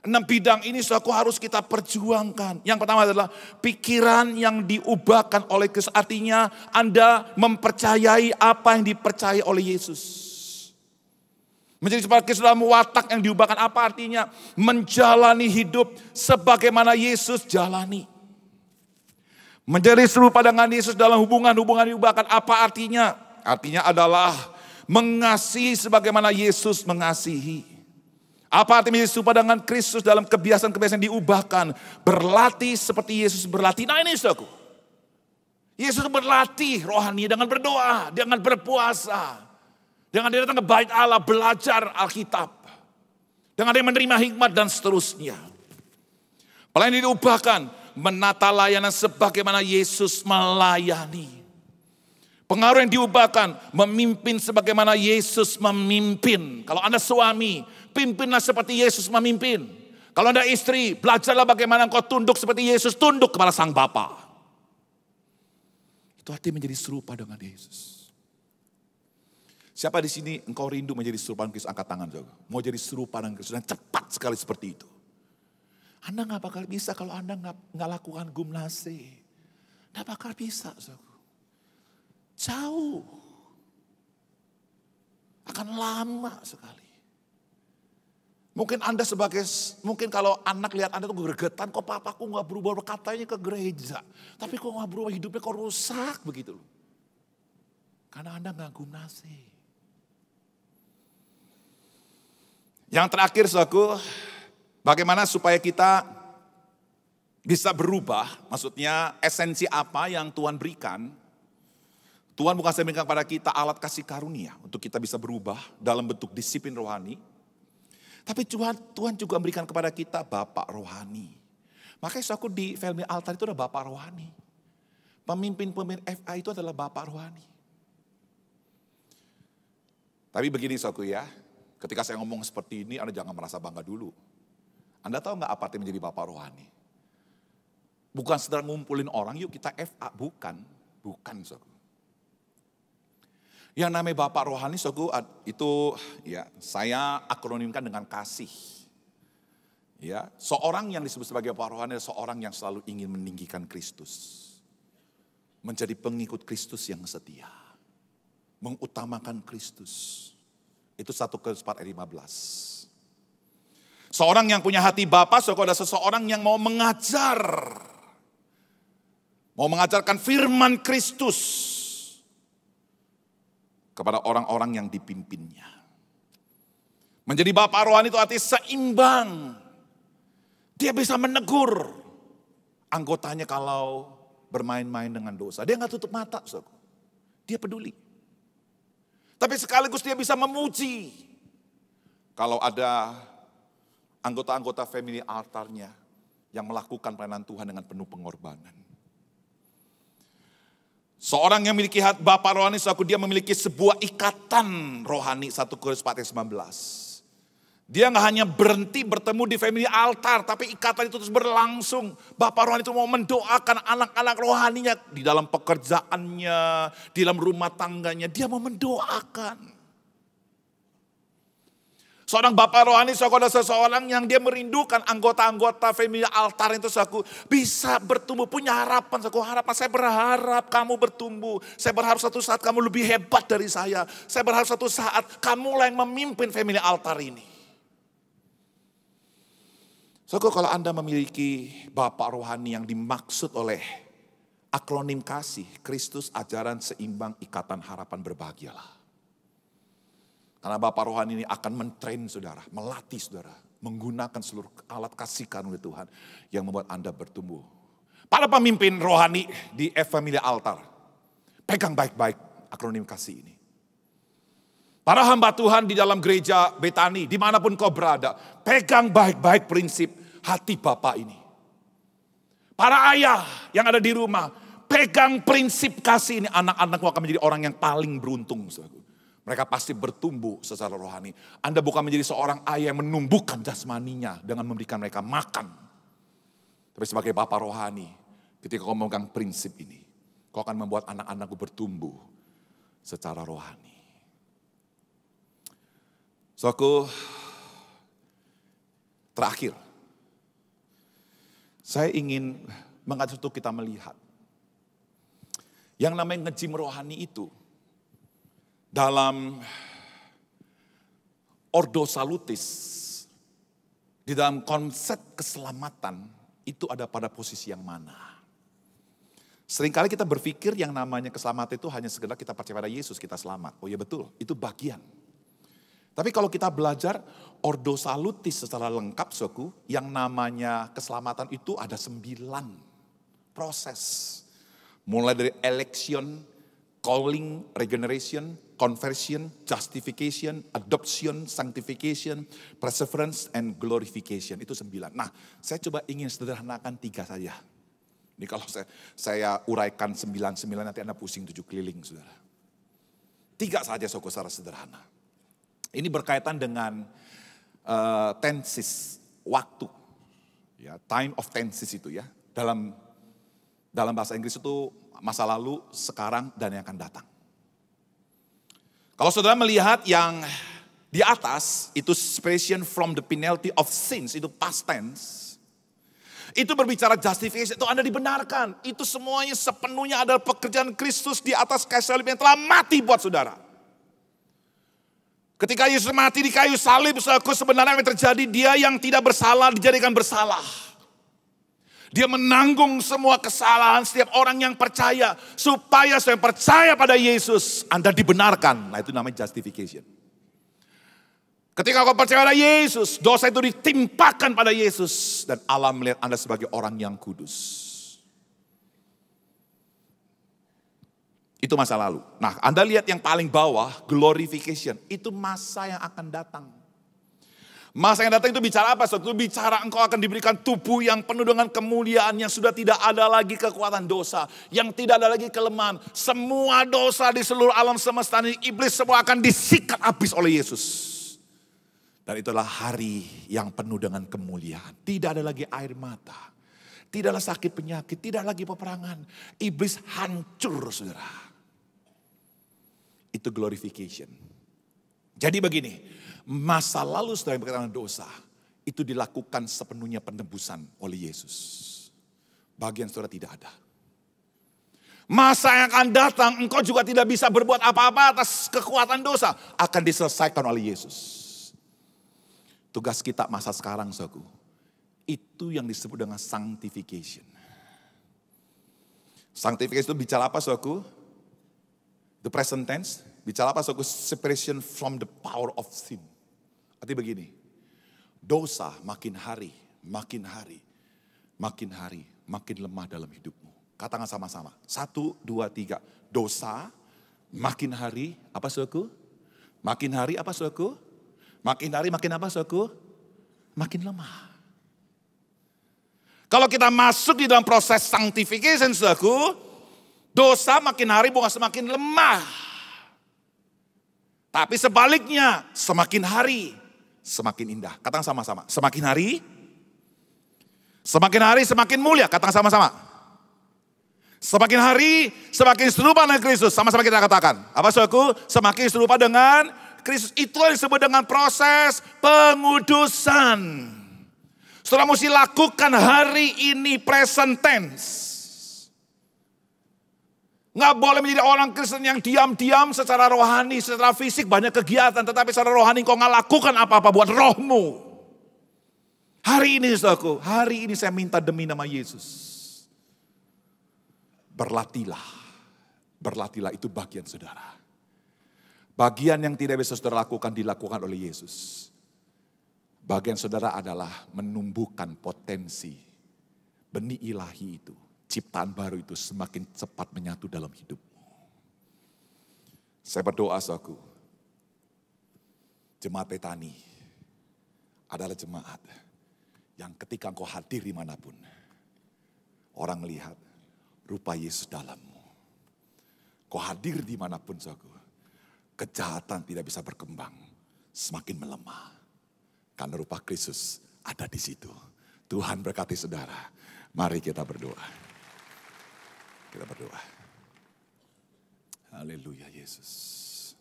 6 bidang ini harus kita perjuangkan. Yang pertama adalah pikiran yang diubahkan oleh Kristus. Artinya Anda mempercayai apa yang dipercayai oleh Yesus. Menjadi seperti Kristus dalam watak yang diubahkan, apa artinya? Menjalani hidup sebagaimana Yesus jalani. Menjadi serupa dengan Yesus dalam hubungan-hubungan diubahkan, apa artinya? Artinya adalah mengasihi sebagaimana Yesus mengasihi. Apa artinya menjadi serupa dengan Kristus dalam kebiasaan-kebiasaan diubahkan? Berlatih seperti Yesus berlatih. Nah ini saudaraku. Yesus berlatih rohani dengan berdoa, dengan berpuasa. Dengan dia datang ke bait Allah, belajar Alkitab. Dengan dia menerima hikmat dan seterusnya. Pelayanan diubahkan, menata layanan sebagaimana Yesus melayani. Pengaruh yang diubahkan, memimpin sebagaimana Yesus memimpin. Kalau Anda suami, pimpinlah seperti Yesus memimpin. Kalau Anda istri, belajarlah bagaimana engkau tunduk seperti Yesus tunduk kepada Sang Bapa. Itu artinya menjadi serupa dengan Yesus. Siapa di sini engkau rindu menjadi serupa dengan Kristus? Angkat tangan, saudara. Mau jadi serupa dengan Kristus dan cepat sekali seperti itu. Anda gak bakal bisa kalau Anda gak lakukan gimnasi. Gak bakal bisa, saudara. Jauh. Akan lama sekali. Mungkin Anda mungkin kalau anak lihat Anda tuh gregetan, kok papaku gak berubah katanya ke gereja. Tapi kok gak berubah hidupnya, kok rusak begitu. Karena Anda gak gimnasi. Yang terakhir, saudaraku, bagaimana supaya kita bisa berubah, maksudnya esensi apa yang Tuhan berikan. Tuhan bukan saja berikan kepada kita alat kasih karunia untuk kita bisa berubah dalam bentuk disiplin rohani. Tapi Tuhan juga memberikan kepada kita Bapak rohani. Makanya saudaraku di Family Altar itu ada Bapak rohani. Pemimpin FA itu adalah Bapak rohani. Tapi begini saudaraku ya. Ketika saya ngomong seperti ini, Anda jangan merasa bangga dulu. Anda tahu nggak apa artinya menjadi Bapak rohani? Bukan sedang ngumpulin orang, yuk kita FA. Bukan. Saudara. Yang namanya Bapak rohani, saudara, itu ya saya akronimkan dengan kasih. Ya, seorang yang disebut sebagai bapa rohani adalah seorang yang selalu ingin meninggikan Kristus. Menjadi pengikut Kristus yang setia. Mengutamakan Kristus. Itu 1 Korintus 4 ayat 15. Seorang yang punya hati bapa, adalah seseorang yang mau mengajar. Mau mengajarkan firman Kristus kepada orang-orang yang dipimpinnya. Menjadi bapa rohani itu artinya seimbang. Dia bisa menegur anggotanya kalau bermain-main dengan dosa. Dia nggak tutup mata, saudara. Dia peduli. Tapi sekaligus dia bisa memuji. Kalau ada anggota-anggota family altarnya yang melakukan pelayanan Tuhan dengan penuh pengorbanan. Seorang yang memiliki bapa rohani, dia memiliki sebuah ikatan rohani. 1 Korintus 4 ayat 19. Dia nggak hanya berhenti bertemu di family altar, tapi ikatan itu terus berlangsung. Bapa rohani itu mau mendoakan anak-anak rohaninya di dalam pekerjaannya, di dalam rumah tangganya. Dia mau mendoakan. Seorang bapa rohani adalah seseorang yang dia merindukan anggota-anggota family altar itu bisa bertumbuh, punya harapan. Harapan saya berharap kamu bertumbuh. Saya berharap suatu saat kamu lebih hebat dari saya. Saya berharap suatu saat kamu yang memimpin family altar ini. Kalau Anda memiliki bapa rohani yang dimaksud oleh akronim kasih, Kristus, ajaran, seimbang, ikatan, harapan, berbahagialah. Karena bapa rohani ini akan mentrain saudara, melatih saudara, menggunakan seluruh alat kasih karunia Tuhan yang membuat Anda bertumbuh. Para pemimpin rohani di Family Altar, pegang baik-baik akronim kasih ini. Para hamba Tuhan di dalam gereja Betani, dimanapun kau berada, pegang baik-baik prinsip hati Bapa ini. Para ayah yang ada di rumah, pegang prinsip kasih ini. Anak-anakmu akan menjadi orang yang paling beruntung. Mereka pasti bertumbuh secara rohani. Anda bukan menjadi seorang ayah yang menumbuhkan jasmaninya dengan memberikan mereka makan. Tapi sebagai Bapa rohani, ketika kau memegang prinsip ini, kau akan membuat anak-anakku bertumbuh secara rohani. Terakhir, saya ingin mengajak untuk kita melihat yang namanya nge-gym rohani itu dalam Ordo Salutis, di dalam konsep keselamatan itu ada pada posisi yang mana. Seringkali kita berpikir yang namanya keselamatan itu hanya sekedar kita percaya pada Yesus kita selamat. Oh iya betul, itu bagian. Tapi kalau kita belajar Ordo Salutis secara lengkap, yang namanya keselamatan itu ada 9 proses. Mulai dari election, calling, regeneration, conversion, justification, adoption, sanctification, perseverance, and glorification. Itu 9. Nah, saya coba ingin sederhanakan 3 saja. Ini kalau saya uraikan 9 nanti Anda pusing 7 keliling, saudara. 3 saja secara sederhana. Ini berkaitan dengan tenses, waktu. Ya, time of tenses itu ya. Dalam bahasa Inggris itu masa lalu, sekarang, dan yang akan datang. Kalau saudara melihat yang di atas, itu separation from the penalty of sins, itu past tense. Itu berbicara justification, itu Anda dibenarkan. Itu semuanya sepenuhnya adalah pekerjaan Kristus di atas kayu salib yang telah mati buat saudara. Ketika Yesus mati di kayu salib, sebenarnya yang terjadi, dia yang tidak bersalah dijadikan bersalah. Dia menanggung semua kesalahan setiap orang yang percaya. Supaya saya percaya pada Yesus, Anda dibenarkan. Nah itu namanya justification. Ketika kau percaya pada Yesus, dosa itu ditimpakan pada Yesus. Dan Allah melihat Anda sebagai orang yang kudus. Itu masa lalu. Nah, Anda lihat yang paling bawah, glorification. Itu masa yang akan datang. Masa yang datang itu bicara apa? Itu bicara engkau akan diberikan tubuh yang penuh dengan kemuliaan. Yang sudah tidak ada lagi kekuatan dosa. Yang tidak ada lagi kelemahan. Semua dosa di seluruh alam semesta ini, iblis semua akan disikat habis oleh Yesus. Dan itulah hari yang penuh dengan kemuliaan. Tidak ada lagi air mata. Tidak ada sakit penyakit. Tidak lagi peperangan. Iblis hancur, saudara. Itu glorification. Jadi begini, masa lalu saudara yang berkaitan dengan dosa, itu dilakukan sepenuhnya penebusan oleh Yesus. Bagian saudara tidak ada. Masa yang akan datang engkau juga tidak bisa berbuat apa-apa atas kekuatan dosa. Akan diselesaikan oleh Yesus. Tugas kita masa sekarang saudaraku. Itu yang disebut dengan sanctification. Sanctification itu bicara apa saudaraku? The present tense. Bicara apa saudaraku? Separation from the power of sin. Artinya begini. Dosa makin hari, makin lemah dalam hidupmu. Katakan sama-sama. 1, 2, 3. Dosa makin hari, apa saudaraku? Makin hari apa saudaraku? Makin hari makin apa saudaraku? Makin lemah. Kalau kita masuk di dalam proses sanctification saudaraku, dosa makin hari bukan semakin lemah. Tapi sebaliknya, semakin hari semakin indah. Katakan sama-sama. Semakin hari semakin mulia. Katakan sama-sama. Semakin hari semakin serupa dengan Kristus. Sama-sama kita katakan. Apa saudaraku? Semakin serupa dengan Kristus. Itu yang disebut dengan proses pengudusan. Saudara mesti lakukan hari ini present tense. Nggak boleh menjadi orang Kristen yang diam-diam secara rohani, secara fisik banyak kegiatan. Tetapi secara rohani kau nggak lakukan apa-apa buat rohmu. Hari ini saudaraku, hari ini saya minta demi nama Yesus. Berlatihlah. Berlatihlah itu bagian saudara. Bagian yang tidak bisa saudara lakukan dilakukan oleh Yesus. Bagian saudara adalah menumbuhkan potensi benih ilahi itu. Ciptaan baru itu semakin cepat menyatu dalam hidupmu. Saya berdoa saudaraku. Jemaat Betani adalah jemaat yang ketika engkau hadir dimanapun. Orang melihat rupa Yesus dalammu. Kau hadir dimanapun saudaraku. Kejahatan tidak bisa berkembang. Semakin melemah. Karena rupa Kristus ada di situ. Tuhan berkati saudara. Mari kita berdoa. Kita berdoa. Haleluya Yesus.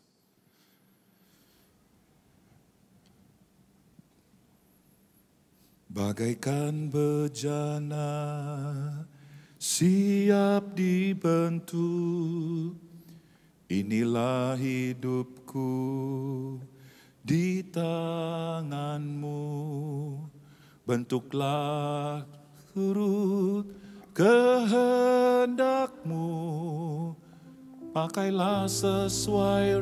Bagaikan bejana siap dibentuk. Inilah hidupku di tanganmu. Bentuklah turut kehendakmu, pakailah sesuai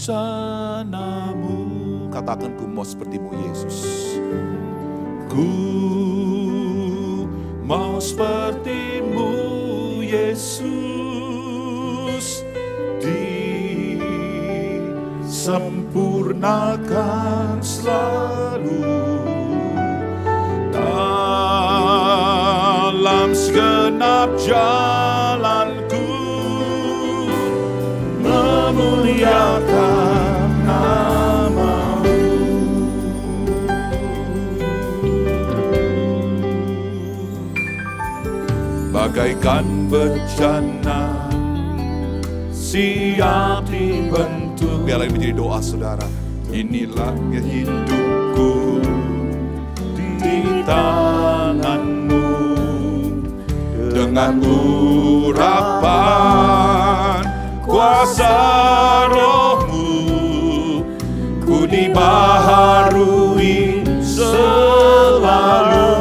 rencanamu. Katakan ku mau sepertimu Yesus. Ku mau sepertimu Yesus. Disempurnakan selalu. Dalam segenap jalanku memuliakan nama-Mu. Bagaikan bejana siap dibentuk. Biarlah ini menjadi doa saudara. Inilah hidupku di tangan-Mu. Dengan urapan kuasa Roh-Mu, ku dibaharui selalu.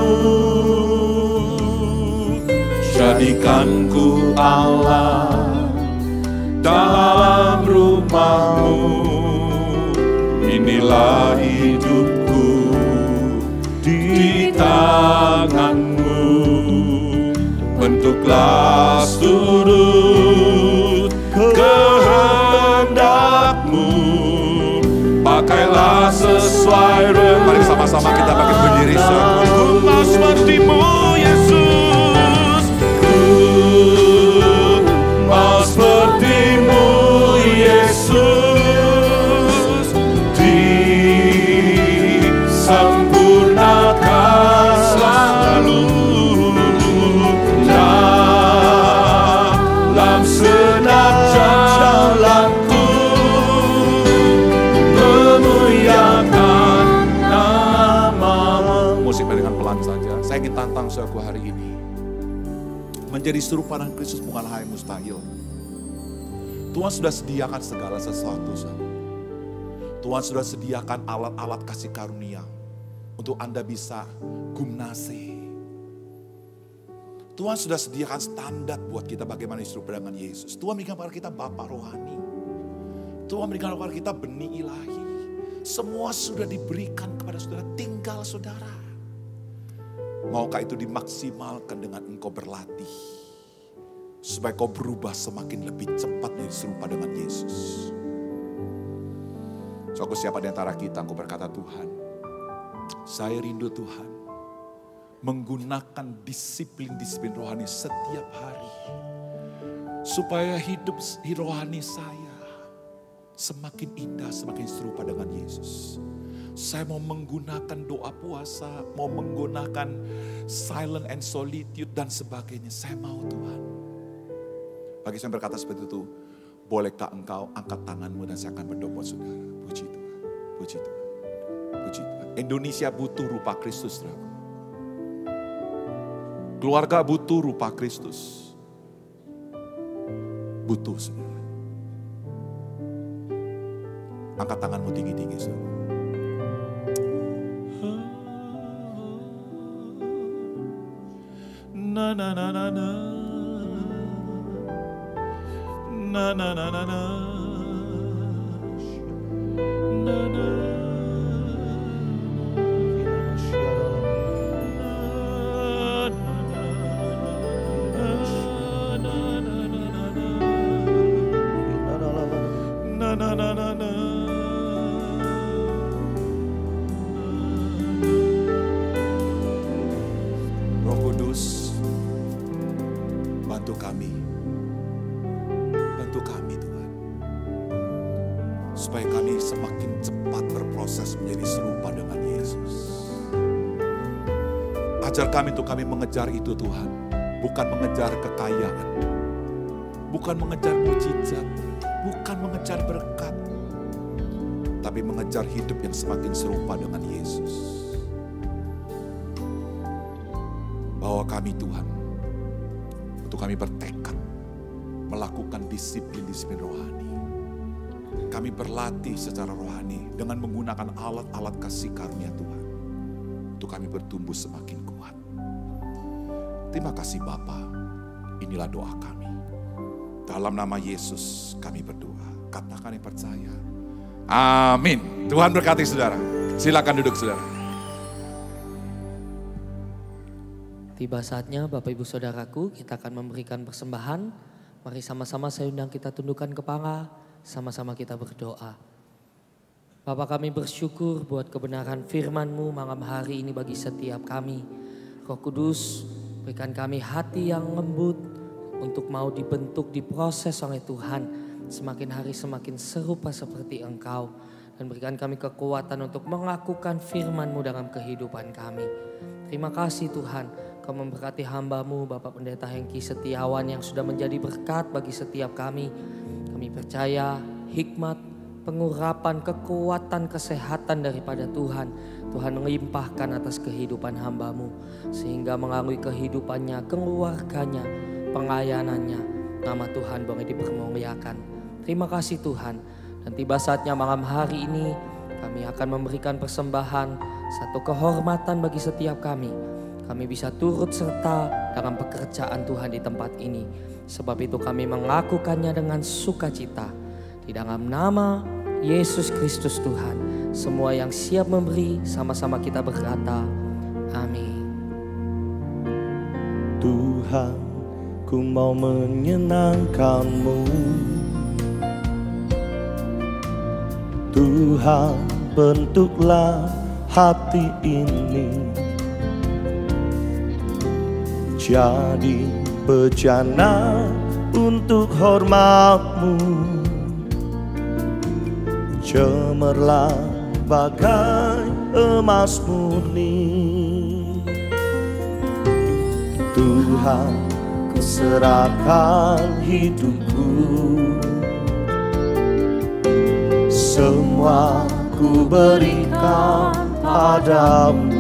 Jadikan ku Allah dalam rumah-Mu. Inilah hidupku di tangan-Mu. Bentuklah turut kehendak-Mu. Pakailah sesuai rencana. Mari sama-sama kita bangkit berdiri. Ku mau seperti-Mu Yesus. Ku mau seperti-Mu Yesus. Disempurnakan selalu. Dalam segenap jalanku memuliakan nama Saya ingin tantang saudaraku hari ini. Menjadi serupa dengan Kristus bukan hal yang mustahil. Tuhan sudah sediakan segala sesuatu. Saudara. Tuhan sudah sediakan alat-alat kasih karunia untuk Anda bisa gumnase. Tuhan sudah sediakan standar buat kita bagaimana serupa dengan Yesus. Tuhan berikan kepada kita Bapa rohani. Tuhan berikan kepada kita benih ilahi. Semua sudah diberikan kepada saudara, tinggal saudara. Maukah itu dimaksimalkan dengan engkau berlatih. Supaya kau berubah semakin lebih cepat menjadi serupa dengan Yesus. Suatu siapa di antara kita engkau berkata, Tuhan, saya rindu Tuhan menggunakan disiplin-disiplin rohani setiap hari. Supaya hidup rohani saya semakin indah, semakin serupa dengan Yesus. Saya mau menggunakan doa puasa, mau menggunakan silent and solitude dan sebagainya. Saya mau Tuhan. Bagi saya berkata seperti itu, bolehkah engkau angkat tanganmu dan saya akan berdoa buat saudara. Puji Tuhan, puji Tuhan, puji Tuhan. Indonesia butuh rupa Kristus, saudara. Keluarga butuh rupa Kristus. Butuh, saudara. Angkat tanganmu tinggi-tinggi, saudara. Na na na na na na na na na na na na. Roh Kudus, bantu kami Tuhan, supaya kami semakin cepat berproses menjadi serupa dengan Yesus. Ajar kami untuk kami mengejar itu Tuhan, bukan mengejar kekayaan, bukan mengejar mujizat, bukan mengejar berkat, tapi mengejar hidup yang semakin serupa dengan Yesus. Bawa kami Tuhan, untuk kami bertekad melakukan disiplin-disiplin rohani. Kami berlatih secara rohani dengan menggunakan alat-alat kasih karunia Tuhan. Untuk kami bertumbuh semakin kuat. Terima kasih Bapa. Inilah doa kami. Dalam nama Yesus kami berdoa. Katakan yang percaya. Amin. Tuhan berkati saudara. Silakan duduk saudara. Tiba saatnya Bapak Ibu Saudaraku, kita akan memberikan persembahan. Mari sama-sama saya undang kita tundukkan kepala, sama-sama kita berdoa. Bapa, kami bersyukur buat kebenaran firman-Mu malam hari ini bagi setiap kami. Roh Kudus, berikan kami hati yang lembut untuk mau dibentuk, diproses oleh Tuhan. Semakin hari semakin serupa seperti Engkau. Dan berikan kami kekuatan untuk melakukan firman-Mu dalam kehidupan kami. Terima kasih Tuhan. Kau memberkati hamba-Mu Bapak Pendeta Hengki Setiawan yang sudah menjadi berkat bagi setiap kami. Kami percaya hikmat, pengurapan, kekuatan, kesehatan daripada Tuhan. Tuhan melimpahkan atas kehidupan hamba-Mu. Sehingga melalui kehidupannya, keluarganya, pelayanannya, nama Tuhan boleh dipermuliakan. Terima kasih Tuhan. Dan tiba saatnya malam hari ini kami akan memberikan persembahan, satu kehormatan bagi setiap kami. Kami bisa turut serta dalam pekerjaan Tuhan di tempat ini. Sebab itu kami melakukannya dengan sukacita. Di dalam nama Yesus Kristus Tuhan. Semua yang siap memberi sama-sama kita berkata, amin. Tuhan, ku mau menyenangkan-Mu. Tuhan, bentuklah hati ini jadi bejana untuk hormat-Mu. Cemerlang bagai emas murni. Tuhan, ku serahkan hidupku. Semua ku berikan padamu.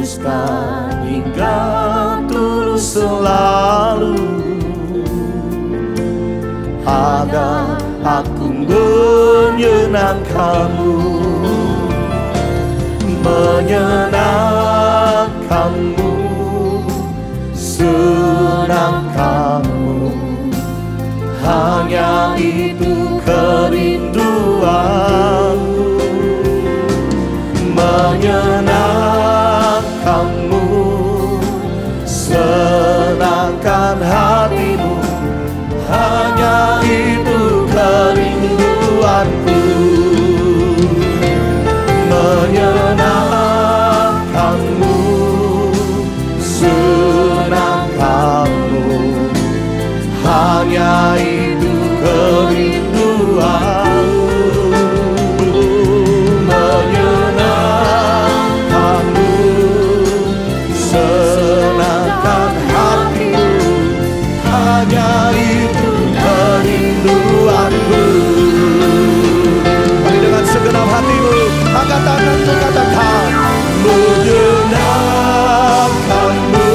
kuduskan hingga tulus selalu, agar aku menyenangkanmu, menyenangkanmu, senangkanmu. Hanya itu kerinduanku, menyenangkanmu, senangkan hatimu. Hanya itu kerinduanku, menyenangkanmu, senangkanmu. Hanya itu kerinduanku, menyenangkanmu, senangkan hatimu. Hanya itu kerinduanku. Mari dengan segenap hatimu angkat tanganmu, katakan menyenangkanmu,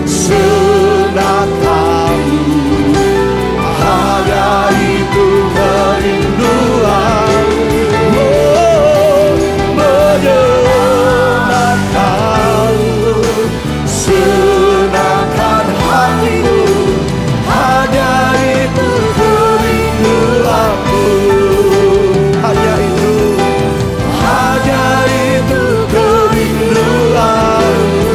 senangkanmu. Hanya itu kerinduanku, menyenangkanmu, senangkan hatimu. Hanya itu kerinduanku, hanya itu kerinduanku,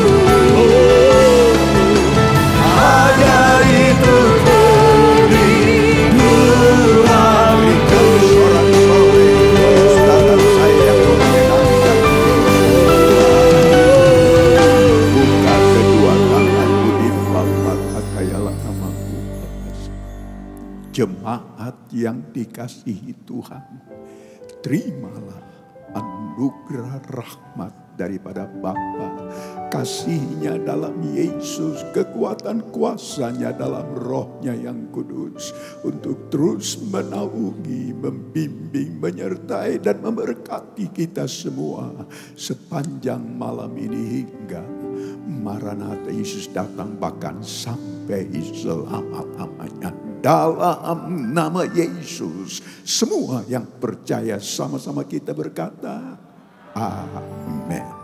hanya itu kerinduanku. Saudara saya yang menyenangkan, buka kedua tanganmu di papat hakayalah namaku. Jemaat yang dikasihi Tuhan, terimalah anugerah rahmat daripada Bapa, kasihnya dalam Yesus, kekuatan kuasanya dalam Rohnya yang kudus, untuk terus menaungi, membimbing, menyertai dan memberkati kita semua sepanjang malam ini hingga Maranatha Yesus datang, bahkan sampai selama-lamanya. Dalam nama Yesus, semua yang percaya sama-sama kita berkata, amin.